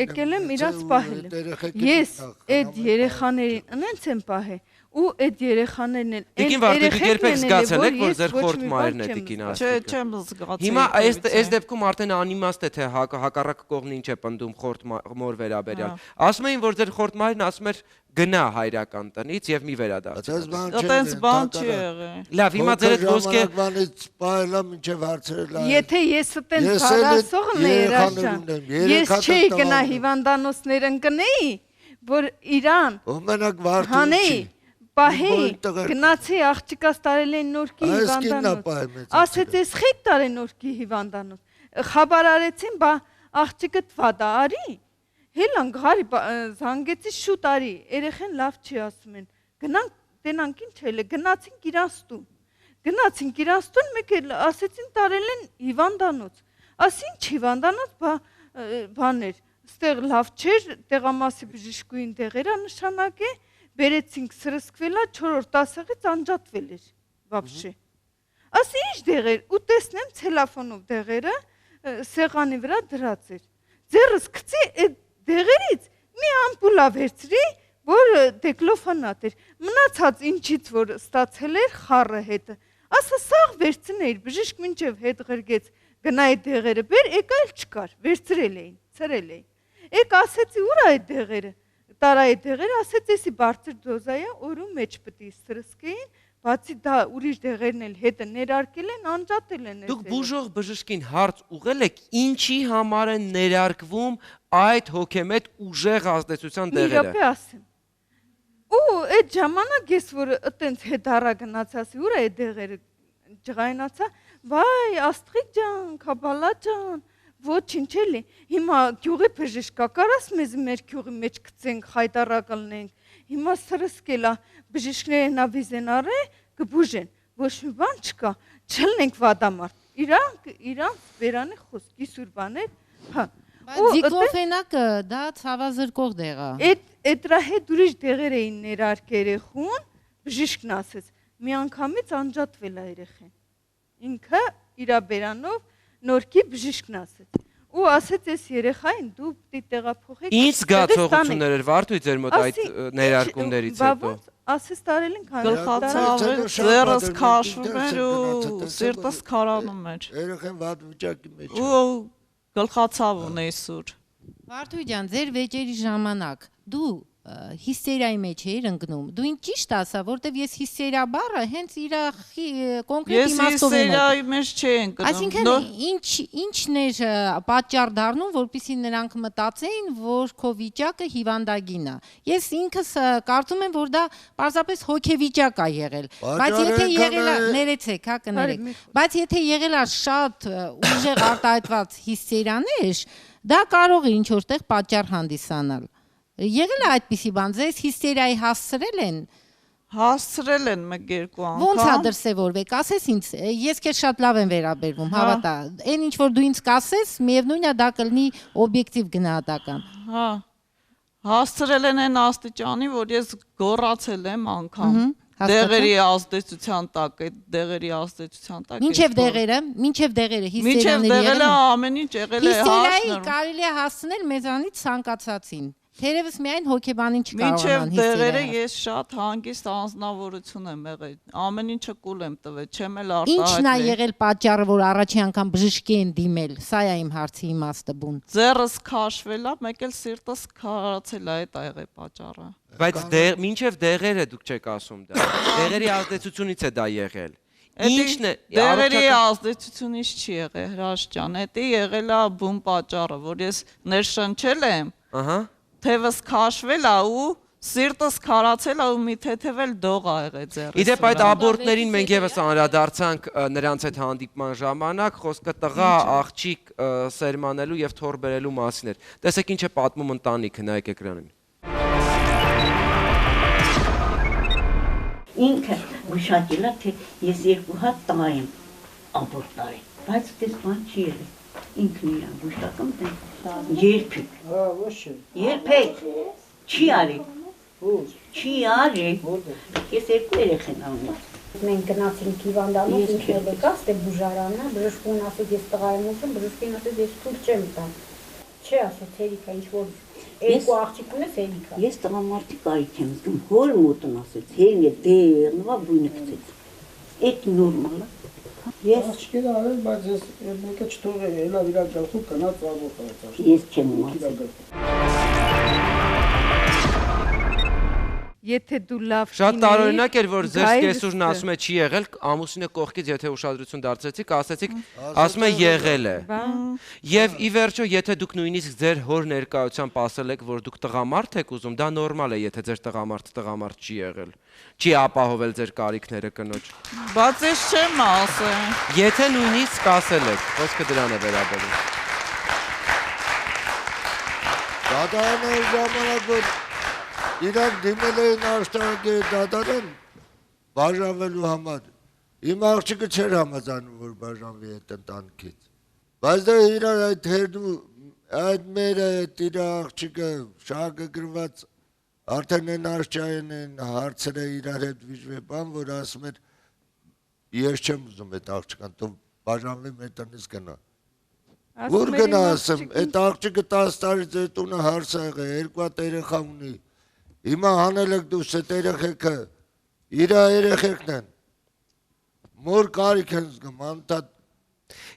եկել եմ իրանց պահել եմ։ Ես այդ երեխաներին ընենց եմ պահել ու այդ երեխաներն են Տիկին Վարդուհու, դուք երբեք զգացել եք, որ ձեր խորտ մայրն է Տիկին Աստղիկը։ Չէ, չեմ զգացել։ Հիմա այս դեպքում արդեն անիմաստ է թե հակառակ կողմն ինչ է պնդում խորտ մոր վերաբերյալ։ Ասում էին, որ ձեր խորտ մայրն ասում էր գնա հայրական տնից եւ մի վերադարձ։ Այդպես բան չի եղել։ Լավ, հիմա ձեր այդ ոսկե բանից պահելա մինչև հարցրել։ Եթե ես այդպես հարասողն էի Հրաշ ջան, ես չէի գնա հիվանդանոցներ ընկնեի, որ իրան մենակ Վարդուհու չի։ պահի, գնացի աղջիկաս տարել են նորքի հիվանդանոց, ասեց ես խեք տարել նորքի հիվանդանոց, խաբար արեցին, բա աղջիկը վադա արի, հելան գարի զանգեցի շուտ արի, երեխեն լավ չի ասում են, գնանք տենանք ինչ էլ է, գնացինք իրանց տուն, մեկ էլ ասեցին տարել են հիվանդանոց, աս ինչ հիվանդանոց բաներ, ստեղ լավ չէր, տեղամասի բժիշկուին դեղերա նշանակ է, բերեցինք սրսկվելա 4-րդ դասեղից անջատվել էր, վաբշե, ասի ինչ դեղեր, ու տեսնեմ ցելոֆոնով դեղերը, սեղանի վրա դրած էր, ձերս կծի այդ դեղերից մի ամպուլա վերցրի, որ դեկլոֆանատ էր, մնացած ինչից որ ստացել էր խառը հետը, ասա սաղ վերցներ, բժիշկ մինչև հետ ղրգեց, գնա այդ դեղերը բեր, եկա էլ չկար, վերցրել էին, ծրել էին, եկ ասեցի ուր այդ դեղերը, տարա այդ դեղերը, ասեց եսի բարձր դոզայա, օրու մեջ պտի սրսկեին, բացի դա ուրիշ դեղերն էլ հետը ներարկել են, անջատել են։ Դուք բուժող բժշկին հարց ուղղել եք, ինչի համար են ներարկվում այդ հոգեմետ ուժեղ ազդեցության դեղերը։ Իրապե ասեմ։ Ու այդ ժամանակ ես որ այտենց հետառա գնացասի ուր այդ դեղերը ջղայնացա, վայ աստղիկ ջան, քաբալա ջան, ոչինչ էլի, հիմա գյուղի բժիշկա կարաս մեզ մեր գյուղի մեջ գցենք, խայտարակալնենք, հիմա սրսկելա բժիշկները նա վիզենար է, կբուժեն, ոչ մի բան չկա, չլնենք վադամարդ, իրանք վերան է խոսք, իսուր բաներ, հա։ Դիկլոֆենակը դա ցավազրկող դեղ է։ Այդ դրա հետ ուրիշ դեղեր էին ներարկ երեխուն, բժիշկն ասեց, մի անգամից անջատվել է երեխեն, ինքը իրա բերանով նորքի բժիշկն ասեց, ու ասեց ես երեխային դու պիտի տեղափոխեք։ Ինչ զգացողություններ էր Վարդուի ձեր մոտ այդ ներարկումներից հետո։ Ասես տարել ենք գլխացավը, ձեռս քաշվում էր ու սիրտս քարանում էր։ Երեխան վատ վիճակի մեջ։ Ու գլխացավ ունեի սուր։ Վարդուի ջան, ձեր վեճերի ժամանակ դու հիստերիայի մեջ էիր ընկնում։ Դու ինչ ճիշտ ասա, որտեվ ես հիստերիա բառը հենց իր կոնկրետ իմաստով եմ։ Ես հիստերիայի մեջ չի ընկնում։ Այսինքն ինչն էր պատճառ դառնում, որպեսզի նրանք մտածեին, որ քո վիճակը հիվանդագին է։ Ես ինքս կարծում եմ, որ դա պարզապես հոգեվիճակ է եղել։ Բայց եթե եղել է, ներեցեք, հա կներեք։ Բայց եթե եղել է շատ ուժեղ արտահայտված հիստերիաներ, դա կարող է ինչ որտեղ պատճառ հանդիսանալ։ Եղել է այդպիսի բան, ձեզ հիստերիայի հասցրել են։ Հասցրել են մեկ-երկու անգամ։ Ոնց է դրսևորվեք, ասես ինձ, ես քեզ շատ լավ եմ վերաբերվում, հավատա։ Այն ինչ որ դու ինձ կասես, միևնույնն է դա կլինի օբյեկտիվ գնահատական։ Հա։ Հասցրել են այն աստիճանի, որ ես գոռացել եմ անգամ։ Դեղերի ազդեցության տակ, այդ դեղերի ազդեցության տակ։ Մինչև դեղերը հիստերիաների եղել է ամեն ինչ եղել է հիստերիայի կարելի է հասցնել մեզանից ցանկացածին։ Թերևս միայն հոգեբանին չկարողանան հիստերիա։ Մինչև դեղերը ես շատ հանգիստ անձնավորություն եմ եղել։ Ամեն ինչը կուլ եմ տվել, չեմ էլ արտահայտվել։ Ինչն է եղել պատճառը, որ առաջի անգամ բժշկի են դիմել։ Սա է իմ հարցի իմաստը բուն։ Ձեռս քաշվել է, մեկ էլ սիրտս քարացել է, այդ է եղել պատճառը։ Բայց մինչև դեղերը դուք չեք ասում դա։ Դեղերի ազդեցությունից է դա եղել։ Ինչն է դեղերի ազդեցությունից չի եղել Հրաշ ջան, դա եղել է բուն պատճառը, որ ես ներշնչել եմ, թևս քաշվել է ու սիրտս քարացել է ու մի թեթև դող ա եղել ձեռս։ Իդեպ այդ աբորտներին մենք եւս անդրադարձանք նրանց հետ հանդիպման ժամանակ, խոսքը տղա, աղջիկ սերմանելու եւ թոռ բերելու մասին էր։ Տեսեք ինչ է պատմում ընտանիքը, նայեք էկրանին։ Ինքը գուշակել է, թե ես 2 հատ տղա եմ աբորտ արել, բայց դες բան չի եղել։ Ինքն իրան գուշակում թե երբեք։ Հա, ոչ չէ։ Երբեք չի արել։ Չի արել։ Ես 2 երեխան ունեմ։ Մենք գնացինք հիվանդանոց, ինքն էլ եկա, ստե բուժարանը, բժշկուն ասեց ես տղա եմ ուզում, բժշկին ասեց ես թույլ չեմ տա։ Չէ, ասեց Էրիկա, ինչ որ 2 աղջիկ ունես Էրիկա։ Ես տղամարդի կարիք եմ զգում, հոր մոտն ասեց, հեն է դեռնվա բույնը գցեց։ Այդ նորմալ է։ Ես աղջիկը արել, բայց ես մեկը չթողել, հելա իր գլխու կնած աբորտ արեց։ Ես չեմ իմացել։ Եթե դու լավ Շատ տարօրինակ էր, որ ձեր սկեսուրն ասում է չի եղել, ամուսինը կողքից եթե ուշադրություն դարձրեցիք, ասեցիք, ասում է եղել է։ Եվ ի վերջո, եթե դուք նույնիսկ ձեր հոր ներկայությամբ ասել եք, որ դուք տղամարդ եք ուզում, դա նորմալ է, եթե ձեր տղամարդ չի եղել։ Չի ապահովել ձեր կարիքները կնոջ։ Բայց ես չեմ ասել։ Եթե նույնիսկ ասել եք, խոսքը դրան է վերաբերում։ Դատարանների ժամանակ որ իրանք դիմել էին աշտարակի դատարան բաժանվելու համար։ Իմ աղջիկը չէր համաձայնում, որ բաժանվի այդ ընտանիքից։ Բայց դա իրար այդ հերնու, այդ մեր այդ իր աղջիկը շահագրգռված արդեն են աշճային են հարցերը իրար հետ վիճվե բան, որ ասում էր ես չեմ ուզում այդ աղջկան, թող բաժանվի մեր տնից գնա։ Որ գնա ասեմ, այդ աղջիկը 10 տարից այդ տունը հարց ա եղել, երկու հատ երեխա ունի։ Հիմա հանել եք դուս այդ երեխեքը, իր երեխեքն են, մոր կարիք են զգում, անտատ։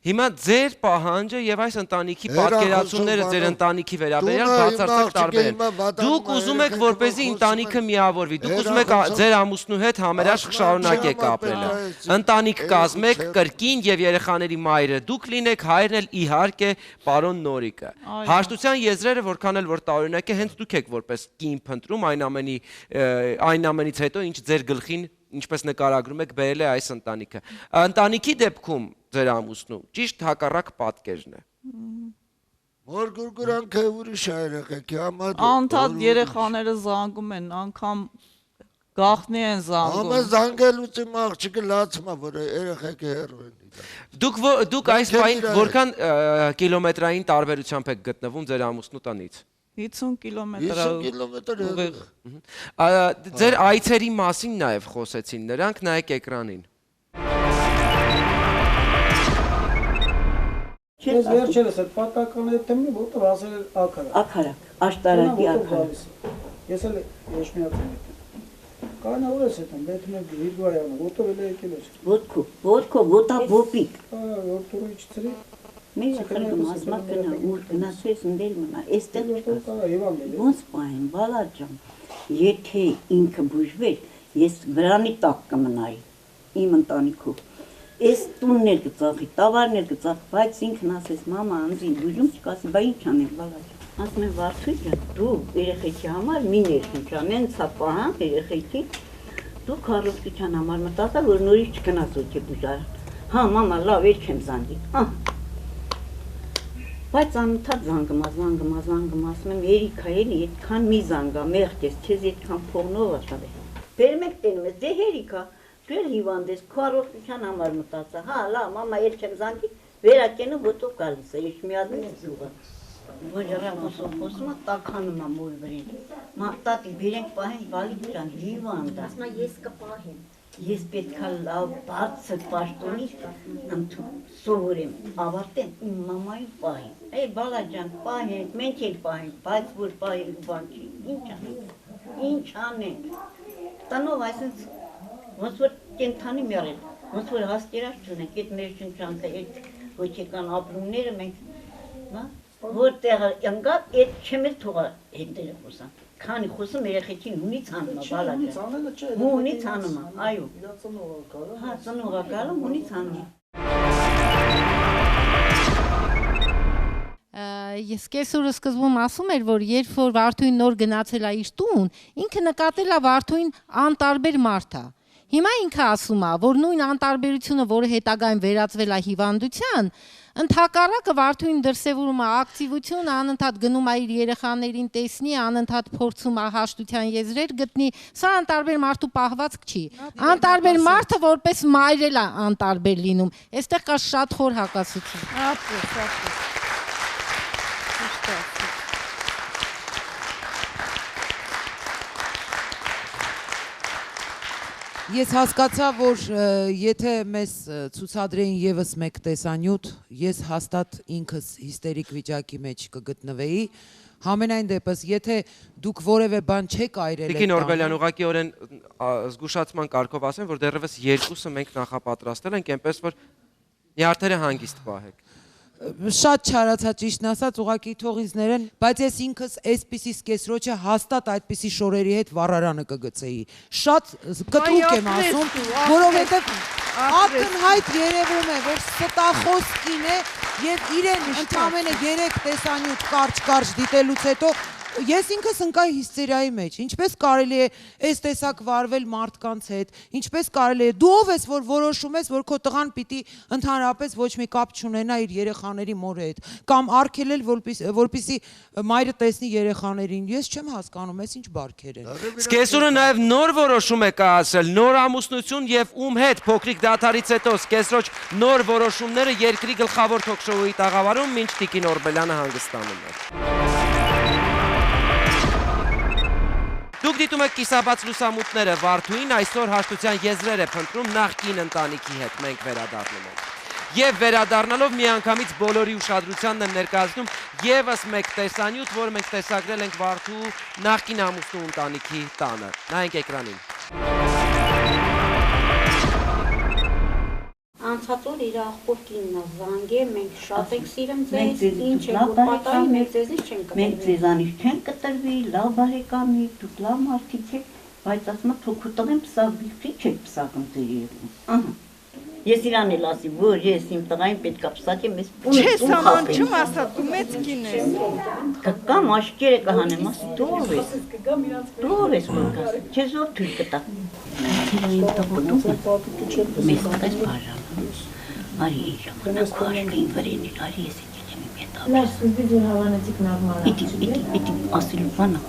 Հիմա ձեր պահանջը եւ այս ընտանիքի պատկերացումները ձեր ընտանիքի վերաբերյալ բացարձակ տարբեր են։ Դուք ուզում եք, որպեսզի ընտանիքը միավորվի, դուք ուզում եք ձեր ամուսնու հետ համերաշխ շարունակեք ապրելը։ Ընտանիք կազմեք, կրկին եւ երեխաների մայրը դուք լինեք, հայրն էլ իհարկե պարոն Նորիկը։ Հաշտության եզրերը որքան էլ որ տարօրինակ է, հենց դուք եք որպես կին փնտրում այն ամենից հետո ինչ ձեր գլխին ինչպես նկարագրում եք բերել է այս ընտանիքը։ Ընտանիքի դեպքում ձեր ամուսնու ճիշտ հակառակ պատկերն է։ Որ գուրգուրանքը ուրիշ երեխեքի համար Անդադ երեխաները զանգում են, անգամ գախնի են զանգում։ Ամեն զանգելուց իմ աղջիկը լացում է, որ երեխեքը հեռու են։ Դուք այս պահին որքան կիլոմետրային տարբերությամբ եք գտնվում ձեր ամուսնու տնից։ 50 կիլոմետր։ 50 կիլոմետր ուղիղ։ Ձեր այցերի մասին նաև խոսեցին նրանք, նայեք էկրանին։ Ես վերջերս այդ պատականը դեմի, որտեղ ասել էր ակարակ։ Ակարակ, աշտարակի ակարակ։ Ես էլ եշմիացում եմ։ Կանա ուր ես հետում, բետում եմ Գրիգորյանը, որտեղ էլ եկել ես։ Ոտքո, ոտա բոպիկ։ Որտեղ իջցրի։ Մենք խնդրում ասմա կնա, ուր գնացուես ընդել մնա, էստեղ ոնց պահին, բալաջան, եթե ինքը բուժվեր, ես վրանի տակ կմնայի, իմ ընտանիքով, ես տուններ կծախի, տավարներ կծախի, բայց ինքն ասես, մամա անձին բուժում չկասի, բա ինչ անեմ, բալաջան, ասում եմ Վարդուջան, դու երեխեքի համար մի ներշնչան, են ցա պահան երեխեքի, դու քարոզկության համար մտածա, որ նորից չգնաս ոչի բուժարան, հա մամա լավ էր չեմ զանգի, հա Բայց անընդհատ զանգում, ասում եմ, երիքա էլի, այդքան մի զանգա, մեղք ես, չես այդքան փողնով ասավ է։ Բերում եք տենում ես, դե երիքա, դու էլ հիվանդ ես, քո առողջության համար մտածա, հա, լավ, մամա, էլ չեմ զանգի, վերակենը ոտով գալիս է, ես միացնում ես գյուղը։ Ոջարան խոսում է, տաքանում է մոր վրին։ Տատի, բերենք պահենք բալիկ ջան, հիվանդ է։ Ասում է, ես կպահեմ։ Ես պետքա լավ բարձր պաշտոնի սովորեմ, ավարտեմ իմ մամայի պահին։ Էй բալաջան, պահենք, մենք էլ պահենք, բայց որ պահելու բան չի, ինչ անենք։ Տնով այսինց, ոնց որ կենթանի մյարել, ոնց որ հասկերած չունենք, այդ ներշնչանքը, այդ հոչեկան ապրումները մենք, որտեղ ընգատ, այդ չեմ էլ թողա հետերը խոսան։ Քանի խոսում երեխեքին հունից անում է, բալաջան, հունից անում է, այո, հա, ծնողա գալում, հունից անում է։ Ես կեսուրը սկզբում ասում էր, որ երբ որ Վարդուհին նոր գնացել է իր տուն, ինքը նկատել է Վարդուհին անտարբեր մարդ է։ Հիմա ինքը ասում է, որ նույն անտարբերությունը, որը հետագայում վերածվել է հիվանդության, ընդհակառակը Վարդուհին դրսևորում է ակտիվություն, անընդհատ գնում է իր երեխաներին տեսնի, անընդհատ փորձում է հաշտության եզրեր գտնի, սա անտարբեր մարդու պահվածք չի։ Անտարբեր մարդը որպես մայր էլ է անտարբեր լինում։ Այստեղ կա շատ խոր հակասություն։ Ես հասկացա, որ եթե մեզ ցուցադրեին եւս մեկ տեսանյութ, ես հաստատ ինքս հիստերիկ վիճակի մեջ կգտնվեի։ Համենայն դեպս, եթե դուք որևէ բան չեք այրել Տիկին Օրբելյան, ուղղակիորեն զգուշացման կարգով ասեմ, որ դեռևս երկուսը մենք նախապատրաստել ենք, այնպես որ նյարդերը հանգիստ պահեք։ շատ չարացա ճիշտն ասած, ուղղակի թող ինձ ներեն, բայց ես ինքս այսպիսի սկեսրոջը հաստատ այդպիսի շորերի հետ վառարանը կգցեի։ Շատ կտրուկ եմ ասում, որովհետև ակնհայտ երևում է, որ ստախոս կին է եւ իրեն ընդամենը 3 տեսանյութ կարճ դիտելուց հետո ես ինքս ընկա հիստերիայի մեջ, ինչպես կարելի է այս տեսակ վարվել մարդկանց հետ, ինչպես կարելի է, դու ով ես, որ որոշում ես, որ քո տղան պիտի ընդհանրապես ոչ մի կապ չունենա իր երեխաների մորի հետ, կամ արգելել, որպեսզի մայրը տեսնի երեխաներին, ես չեմ հասկանում, այս ինչ բարքեր են։ Սկեսուրը նաև նոր որոշում է կայացրել, նոր ամուսնություն եւ ում հետ փոքրիկ դադարից հետո սկեսրոջ նոր որոշումները երկրի գլխավոր թոքշոուի տաղավարում մինչ Տիկին Օրբելյանը հանգստանում է։ Դուք դիտում եք կիսաբաց լուսամուտները, Վարդուին այսօր հաշտության եզրեր է փնտրում նախկին ընտանիքի հետ, մենք վերադառնում ենք։ Եվ վերադառնալով միանգամից բոլորի ուշադրությանն եմ ներկայացնում եւս մեկ տեսանյութ, որը մենք տեսագրել ենք Վարդու նախկին ամուսնու ընտանիքի տանը։ Նայենք էկրանին։ Անցած օր իր աղբոր կինն է զանգել, մենք շատ ենք սիրում ձեզ, ինչ եք որ պատահի, մենք ձեզից չենք կտրվի։ Մենք ձեզանից չենք կտրվի, լավ բարեկամի, դուք լավ մարդիկ եք, բայց ասում եմ թոքու տղեն պսակվի, չեք պսակում ձեր երևում։ Ես իրան էլ ասի, որ ես իմ տղային պետք է պսակեմ, ես Չես աման չում ասա, դու մեծ կին ես։ Կկամ աշկերը կհանեմ, ասի դով ես, որ կաս, չես որ թույլ կտա։ Իրային տղոտում մեզ տղես բաժանում, արի ինչ ժամանակ ու աշկային վրենիլ, արի ես եկել եմ իմ հետ ապրես։ Լավ, սկզբի ձուր հավանեցիք նորմալ Պիտի ասիլու բանա։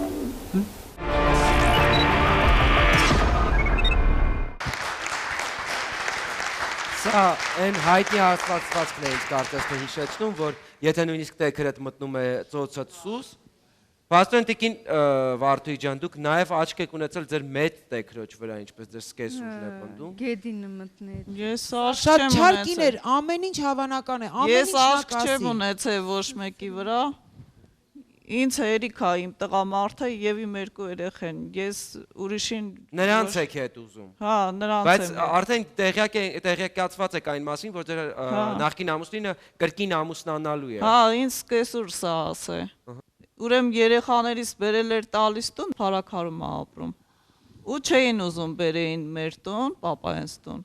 Սա այն հայտնի հաստատվածքն է ինձ կարծես թե հիշեցնում, որ եթե նույնիսկ տեքրդ մտնում է ծոցը սուս, Պաստորեն Տիկին Վարդուի ջան, դուք նաև աչք եք ունեցել ձեր մեծ տեքրոջ վրա, ինչպես ձեր սկեսուրն է պնդում։ Գեդինը մտներ։ Ես աշկ Շատ չեմ չարկին էր, ունեցել։ ամեն ինչ հավանական է, ամեն ինչ Ես աշկ նա չեմ կասի։ ունեցել ոչ մեկի վրա։ Ինձ հերիք է իմ տղամարդը եւ իմ երկու երեխեն։ Ես ուրիշին Նրանց եք հետ ուզում։ Հա, նրանց Բայց եմ։ արդեն տեղեկացված եք այն մասին, որ ձեր նախկին ամուսինը կրկին ամուսնանալու է։ Հա, ինձ սկեսուր սա ասե։ Ուրեմն երեխաներից բերել էր տալիս տուն, փարակարում է ապրում։ Ու չէին ուզում բերեին մեր տուն, պապայենց տուն։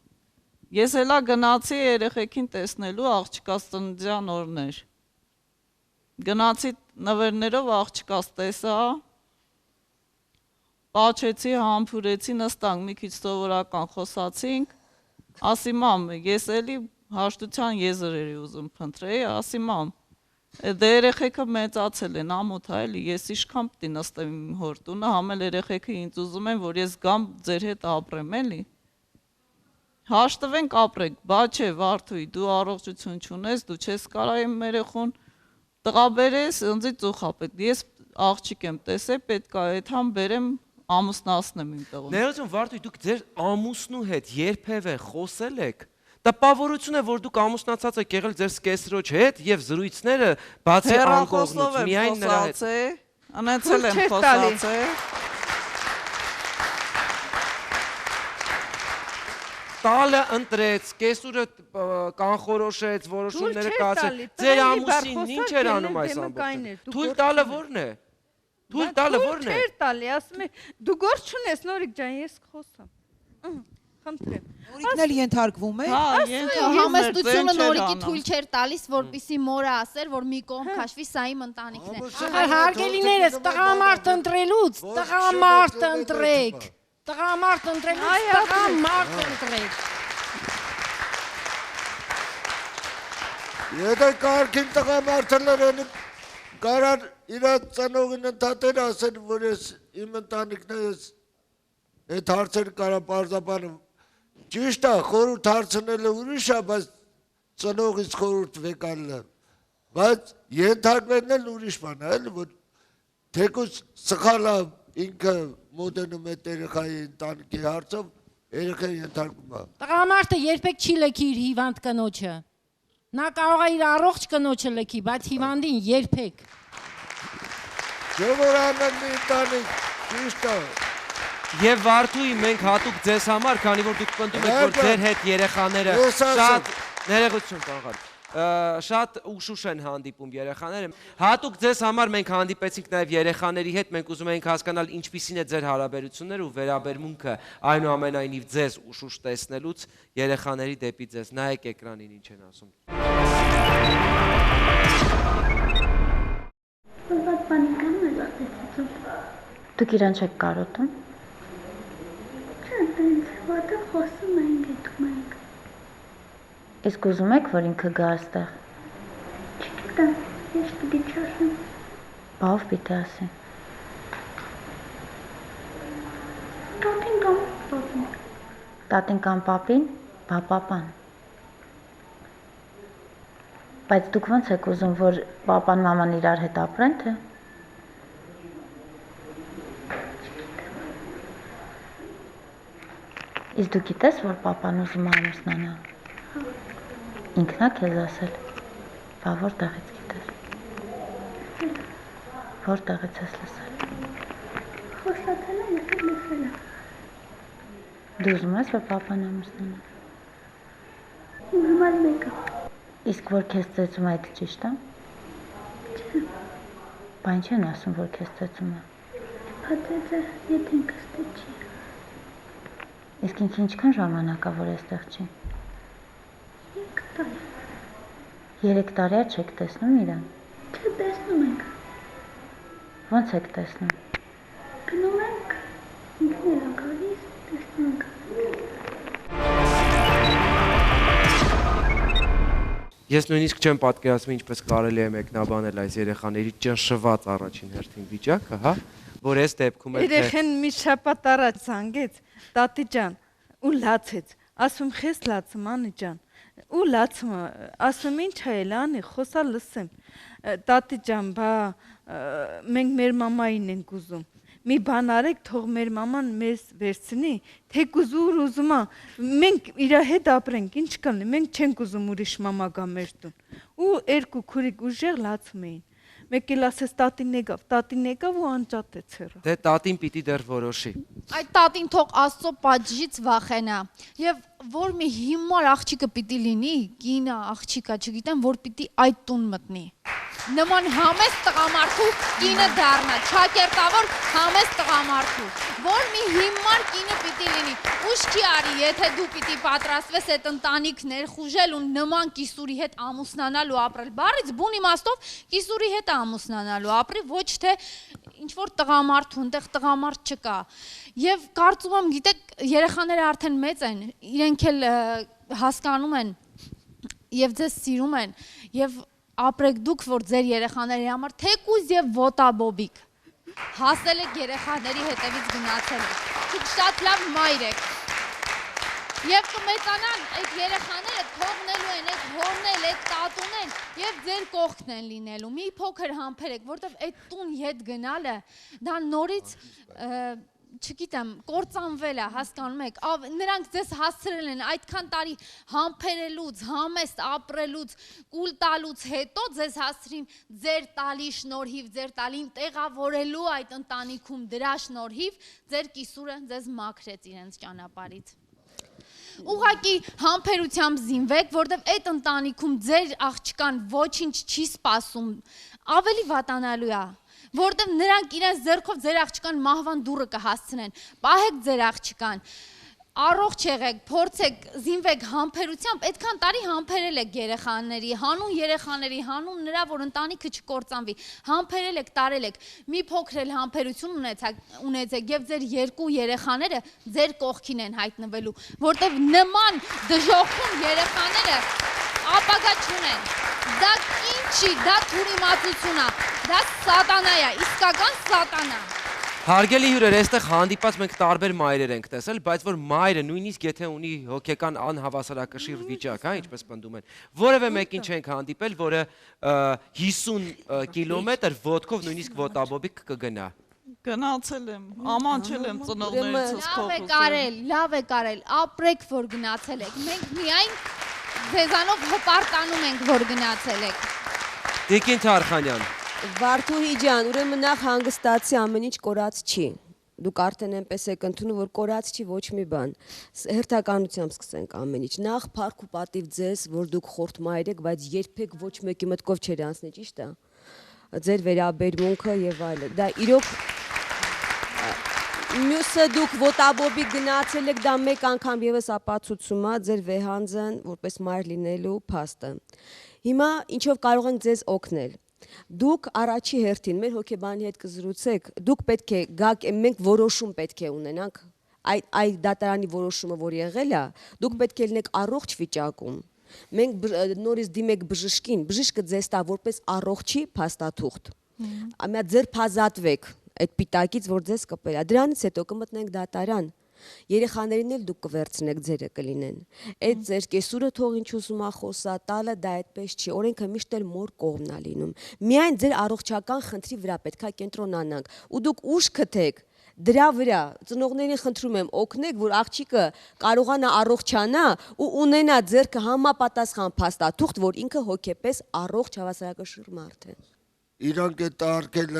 Ես հելա գնացի երեխեքին տեսնելու աղջկաս ծննդյան օրներ։ Գնացի նվերներով աղջկաս տեսա, պաչեցի, համբուրեցի, նստանք, մի քիչ սովորական խոսացինք, ասի մամ, ես էլի հաշտության եզր էի ուզում փնտրեի, ասի մամ, դե երեխեքը մեծացել են, ամոթ է էլի, ես իշքան պիտի նստեմ իմ հոր տունը, համել երեխեքը ինձ ուզում են, որ ես գամ ձեր հետ ապրեմ էլի։ Հաշտվենք ապրենք, բա չէ, Վարդուի, դու առողջություն չունես, դու չես կարա իմ երեխուն տղա բերես, ընձի ծուխապետ, ես աղջիկ եմ տեսել, պետք է այդ համ բերեմ ամուսնացնեմ իմ տղուն։ Ներողություն Վարդուի, դուք ձեր ամուսնու հետ երբևէ խոսել եք։ Տպավորություն է, որ դուք ամուսնացած եք եղել ձեր սկեսրոջ հետ եւ զրույցները բացի անկողնուց միայն նրա հետ։ Անեցել եմ խոսացել։ Տալը ընտրեց, կեսուրը կանխորոշեց, որոշումները կացել, ձեր ամուսինն ինչ էր անում այս ամբողջը։ Թույլ տալը ո՞րն է։ Թույլ տալը ո՞րն է։ Չէր տալի, ասում է, դու գործ չունես, Նորիկ ջան, ես կխոսամ։ Խնդրեմ։ Նորիկն էլ ենթարկվում է։ Համեստությունը Նորիկի թույլ չէր տալիս, որպեսի մորը ասեր, որ մի կողմ քաշվի, սա իմ ընտանիքն է։ Հարգելիներս, տղամարդ ընտրելուց, տղամարդ ընտրեք։ Տղամարդ ընտրելուց, տղամարդ ընտրեք։ Եթե կարգին տղամարդը լրեն կարար իրա ծնողին ընդհատեր ասել, որ ես իմ ընտանիքն է, ես այդ հարցեր կարա պարզաբանում, ճիշտ է, խորհուրդ հարցնելը ուրիշ է, բայց ծնողից խորհուրդ վեկալը, բայց ենթարկվելն էլ ուրիշ բան է, որ թեկուզ սխալ է ինքը մոդենում է երեխայի ընտանիքի հարցով, երեխան ենթարկում է։ Տղամարդը երբեք չի լքի իր հիվանդ կնոջը։ Նա կարող է իր առողջ կնոջը լքի, բայց հիվանդին երբեք։ Չէ որ անեն մի ընտանիք, ճիշտ է։ Եվ Վարդուի մենք հատուկ ձեզ համար, քանի որ դուք պնդում եք, որ ձեր հետ երեխաները շատ ներողություն տաղար։ շատ ուշուշ են հանդիպում երեխաները։ Հատուկ ձեզ համար մենք հանդիպեցինք նաև երեխաների հետ, մենք ուզում էինք հասկանալ ինչպիսին է ձեր հարաբերությունները ու վերաբերմունքը այնուամենայնիվ ձեզ ուշուշ տեսնելուց երեխաների դեպի ձեզ։ Նայեք էկրանին ինչ են ասում։ Դուք իրան չեք կարոտում։ Չէ, տենց որտեղ խոսում ենք, գետում ենք։ Իսկ ուզում եք, որ ինքը գա այստեղ։ Չգիտեմ, ես պիտի չասեմ։ Բավ պիտի ասի։ Տատին կամ պապին։ Տատին կամ պապին, բա պապան։ Բայց դուք ո՞նց եք ուզում, որ պապան մաման իրար հետ ապրեն, թե։ Իսկ դու գիտես, որ պապան ուզում է ամուսնանա։ Ինքն է քեզ ասել։ Բա որտեղից գիտես։ Որտեղից ես լսել։ Խոսացել եմ, ես լսել եմ։ Դու ուզում ես, որ պապան ամուսնանա։ Իմ համար մեկը։ Իսկ որ քեզ ծեծում է, այդ ճիշտ է։ Չէ։ Բա ինչ են ասում, որ քեզ ծեծում է։ Պատեծը, եթե ինքս չի։ Իսկ ինքը ինչքան ժամանակ է, որ այստեղ չի։ 3 տարի։ 3 տարի չեք տեսնում իրան։ Չէ, տեսնում ենք։ Ո՞նց եք տեսնում։ Գնում ենք, ինքն է գալիս, տեսնում ենք։ Ես նույնիսկ չեմ պատկերացնում ինչպես կարելի է մեկնաբանել այս երեխաների ճնշված առաջին հերթին վիճակը, հա, որ այս դեպքում է Երեխեն մի շաբաթ առաջ զանգեց, տատի ջան, ու լացեց, ասում խես լացում անի ջան, ու լացում, ասում ինչ հայել անի, խոսա լսեմ, տատի ջան, բա մենք մեր մամային ենք ուզում, մի բան արեք, թող մեր մաման մեզ վերցնի, թեկուզ ուր ուզում է, մենք իր հետ ապրենք, ինչ կլինի, մենք չենք ուզում ուրիշ մամա գա մեր տուն, ու երկու քուրիկ ուժեղ լացում էին, մեկ էլ ասես տատին եկավ ու անջատեց հեռը։ Դե տատին պիտի դեռ որոշի։ Այդ տատին թող Աստծո պատժից վախենա եւ որ մի հիմար աղջիկը պիտի լինի, կինը, աղջիկա, չգիտեմ, որ պիտի այդ տուն մտնի։ Նման համեստ տղամարդու կինը դառնա, չակերտավոր համեստ տղամարդու, որ մի հիմար կինը պիտի լինի։ Ուշքի արի, եթե դու պիտի պատրաստվես այդ ընտանիք ներխուժել ու նման կիսուրի հետ ամուսնանալ ու ապրել։ Բառից բուն իմաստով կիսուրի հետ ամուսնանալու ապրի, ոչ թե ինչ որ տղամարդու, այնտեղ տղամարդ չկա։ Եվ կարծում եմ, գիտեք, երեխաները արդեն մեծ են, իրենք էլ հասկանում են եւ ձեզ սիրում են եւ ապրեք դուք, որ ձեր երեխաների համար թեկուզ եւ ոտաբոբիկ հասել եք երեխաների հետևից գնացել եք, դուք շատ լավ մայր եք եւ կմեծանան այդ երեխաները թողնելու են այդ հորն էլ, այդ տատուն են եւ ձեր կողքն են լինելու, մի փոքր համբերեք, որտեվ այդ տուն հետ գնալը դա նորից չգիտեմ, կործանվել է, հասկանում եք, նրանք ձեզ հասցրել են այդքան տարի համբերելուց, համեստ ապրելուց, կուլ տալուց հետո ձեզ հասցրին ձեր տալի շնորհիվ, ձեր տալին տեղավորելու այդ ընտանիքում դրա շնորհիվ ձեր կիսուրը ձեզ մաքրեց իրենց ճանապարհից։ Ուղղակի համբերությամբ զինվեք, որտեվ այդ ընտանիքում ձեր աղջկան ոչինչ չի սպասում, ավելի վատանալու է։ Որտեվ նրանք իրենց ձեռքով ձեր աղջկան մահվան դուռը կհասցնեն, պահեք ձեր աղջկան, առողջ եղեք, փորձեք, զինվեք համբերությամբ, այդքան տարի համբերել եք երեխաների, հանուն նրա, որ ընտանիքը չկործանվի, համբերել եք, տարել եք, մի փոքր էլ համբերություն ունեցեք եւ ձեր երկու երեխաները ձեր կողքին են հայտնվելու, որտեվ նման դժոխքում երեխաները ապագա չունեն, դա ինչի, դա թուրիմացություն է, դա սատանա է, իսկական սատանա։ Հարգելի հյուրեր, այստեղ հանդիպած մենք տարբեր մայրեր ենք տեսել, բայց որ մայրը նույնիսկ եթե ունի հոգեկան անհավասարակշիռ վիճակ, հա, ինչպես պնդում են, որևէ մեկին չենք հանդիպել, որը 50 կիլոմետր ոտքով նույնիսկ ոտաբոբիկ կգնա։ Գնացել եմ, ամանչել եմ ծնողներիցս փոխել։ Լավ է կարել, ապրեք, որ գնացել եք։ Մենք միայն ձեզանով հպարտանում ենք, որ գնացել եք։ Տիկին Թարխանյան։ Վարդուհի ջան, ուրեմն նախ հանգստացի, ամեն ինչ կորած չի։ Դուք արդեն այնպես եք ընդունում, որ կորած չի ոչ մի բան։ Հերթականությամբ սկսենք ամեն ինչ։ Նախ փառք ու պատիվ ձեզ, որ դուք խորտ մայր եք, բայց երբեք ոչ մեկի մտքով չեր անցնի, ճիշտ է։ Ձեր վերաբերմունքը եւ այլն։ Դա իրոք մյուսը դուք ոտաբոբի գնացել եք, դա մեկ անգամ եւս ապացուցում է ձեր վեհանձն որպես մայր լինելու փաստը։ Հիմա ինչով կարող ենք ձեզ օգնել։ Դուք առաջի հերթին մեր հոգեբանի հետ կզրուցեք, դուք պետք է գաք, մենք որոշում պետք է ունենանք, այդ դատարանի որոշումը, որ եղել է, դուք պետք է լինեք առողջ վիճակում։ Մենք նորից դիմեք բժշկին, բժիշկը ձեզ տա որպես առողջի փաստաթուղթ։ Ամյա ձերբազատվեք այդ պիտակից, որ ձեզ կպել է։ Դրանից հետո կմտնենք դատարան։ Երեխաներին էլ դուք կվերցնեք, ձերը կլինեն։ Այդ ձեր կեսուրը թող ինչ ուզում է խոսա, տալը դա այդպես չի, օրենքը միշտ էլ մոր կողմն է լինում։ Միայն ձեր առողջական խնդրի վրա պետքա կենտրոնանանք, ու դուք ուշ քթեք դրա վրա, ծնողներին խնդրում եմ օգնեք, որ աղջիկը կարողանա առողջանա ու ունենա ձեռքը համապատասխան փաստաթուղթ, որ ինքը հոգեպես առողջ հավասարակշռ մարդ է։ Իրանք է տարկել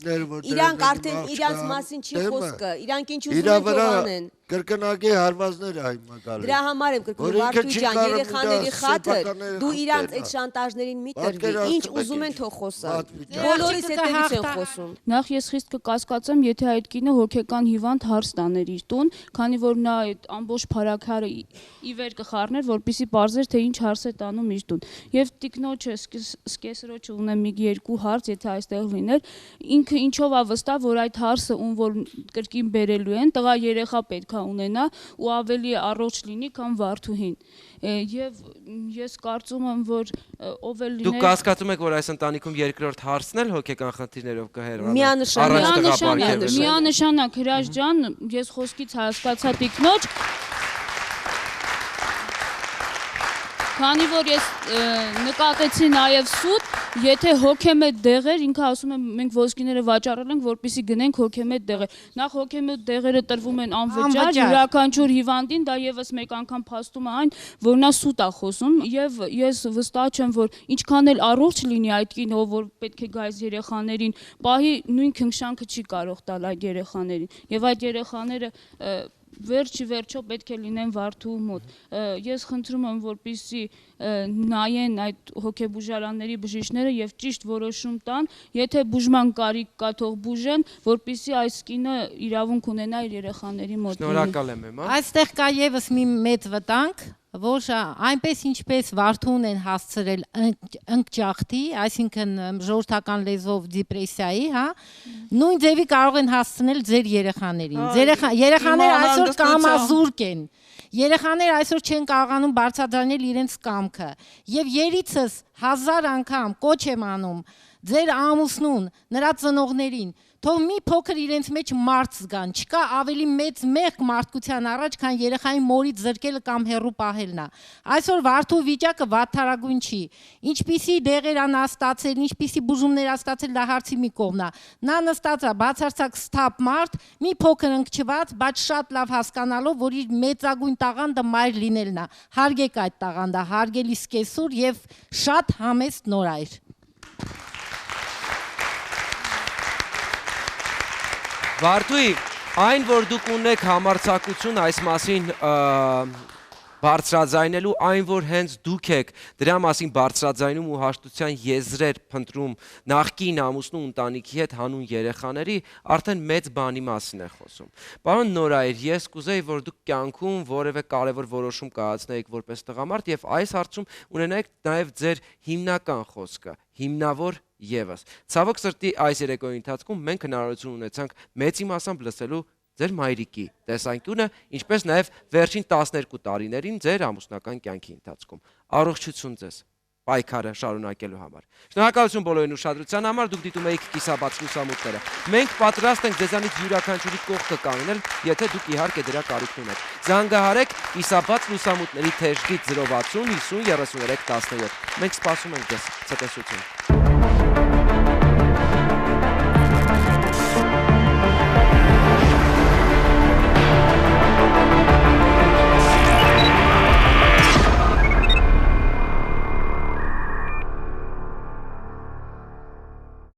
Իրանք արդեն իրանց մասին չի խոսքը, իրանք ինչ ուզում են թող անեն։ Կրկնակի հարվածներ է հիմա գալիս։ Դրա համար եմ կրկնում, Վարդուհի ջան, երեխաների խաթր, դու իրանց այդ շանտաժներին մի տրվի, ինչ ուզում են թող խոսա։ Բոլորիս հետևից են խոսում։ Նախ ես խիստ կկասկածեմ, եթե այդ կինը հոգեկան հիվանդ հարց տաներ իր տուն, քանի որ նա այդ ամբողջ փարաքարը ի վեր կխառներ, որպեսզի պարզեր, թե ինչ հարց է տանում իր տուն։ Եվ տիկնոջը սկեսրոջը ունեմ մի երկու հարց, եթե այստեղ լիներ, ինքը ինչով է վստահ, որ այդ հարցը ում որ կրկին բերելու են, տղա երեխա պետք է ունենա ու ավելի առողջ լինի, քան Վարդուհին։ Եվ ես կարծում եմ, որ ով էլ լիներ։ Դուք հասկացում եք, որ այս ընտանիքում երկրորդ հարցն էլ հոգեկան խնդիրներով կհեռանա։ Միանշանակ, Հրաշ ջան, ես խոսքից հասկացա տիկնոջ, քանի որ ես նկատեցի նաև սուտ, եթե հոգեմետ դեղեր, ինքը ասում է մենք ոսկիները վաճառել ենք, որպեսզի գնենք հոգեմետ դեղեր։ Նախ հոգեմետ դեղերը տրվում են անվճար, յուրաքանչյուր հիվանդին, դա եւս մեկ անգամ փաստում է այն, որ նա սուտ է խոսում, եւ ես վստահ չեմ, որ ինչքան էլ առողջ լինի այդ կինը, որ պետք է գա այս երեխաներին, պահի նույն քնքշանքը չի կարող տալ այդ երեխաներին։ Եվ այդ երեխաները վերջի պետք է լինեն Վարդուհու մոտ։ Ես խնդրում եմ, որպեսզի նայեն այդ հոգեբուժարանների բժիշկները եւ ճիշտ որոշում տան, եթե բուժման կարիք կա, թող բուժեն, որպեսզի այս կինը իրավունք ունենա իր երեխաների մոտ։ Շնորհակալ եմ, մա։ Այստեղ կա եւս մի մեծ վտանգ, որ այնպես ինչպես Վարդուհուն են հասցրել ընկճախտի, այսինքն ժողովրդական լեզվով դիպրեսիայի, հա, նույն ձևի կարող են հասցնել ձեր երեխաներին։ Երեխաները այսօր կամազուրկ են։ Երեխաները այսօր չեն կարողանում բարձրաձայնել իրենց կամքը։ Եվ երիցս 1000 անգամ կոչ եմ անում ձեր ամուսնուն, նրա ծնողներին, թող մի փոքր իրենց մեջ մարդ զգան, չկա ավելի մեծ մեղք մարդկության առաջ, քան երեխային մորից զրկելը կամ հեռու պահելն է։ Այսօր Վարդուհու վիճակը վատթարագույն չի։ Ինչպիսի դեղեր ան ստացել, ինչպիսի բուժումներ ա ստացել, դա հարցի մի կողմն է։ Նա նստած է բացարձակ սթափ մարդ, մի փոքր ընկճված, բայց շատ լավ հասկանալով, որ իր մեծագույն տաղանդը մայր լինելն է։ Հարգեք այդ տաղանդը, հարգելի սկեսուր եւ շատ համեստ նորայր։ Վարդուհի, այն, որ դուք ունեք համարձակություն այս մասին բարձրաձայնելու, այն, որ հենց դուք եք դրա մասին բարձրաձայնում ու հաշտության եզրեր փնտրում նախկին ամուսնու ընտանիքի հետ հանուն երեխաների, արդեն մեծ բանի մասին է խոսում։ Պարոն Նորայր, ես կուզեի, որ դուք կյանքում որևէ կարևոր որոշում կայացնեիք որպես տղամարդ եւ այս հարցում ունենայիք նաեւ ձեր հիմնական խոսքը, հիմնավոր Եվս։ Ցավոք սրտի այս երեկոյի ընթացքում մենք հնարավորություն ունեցանք մեծ իմասամբ լսելու ձեր մայրիկի տեսանկյունը, ինչպես նաև վերջին 12 տարիներին ձեր ամուսնական կյանքի ընթացքում։ Առողջություն ձեզ պայքարը շարունակելու համար։ Շնորհակալություն բոլորին ուշադրության համար, դուք դիտում եք կիսաբաց լուսամուտները։ Մենք պատրաստ ենք ձեզանից յուրաքանչյուրի կողքը կանգնել, եթե դուք իհարկե դրա կարիքն ունեք։ Զանգահարեք կիսաբաց լուսամուտների թեժգիծ 060 50 33 17։ Մենք սպասում ենք ձեզ։ Ցտեսություն։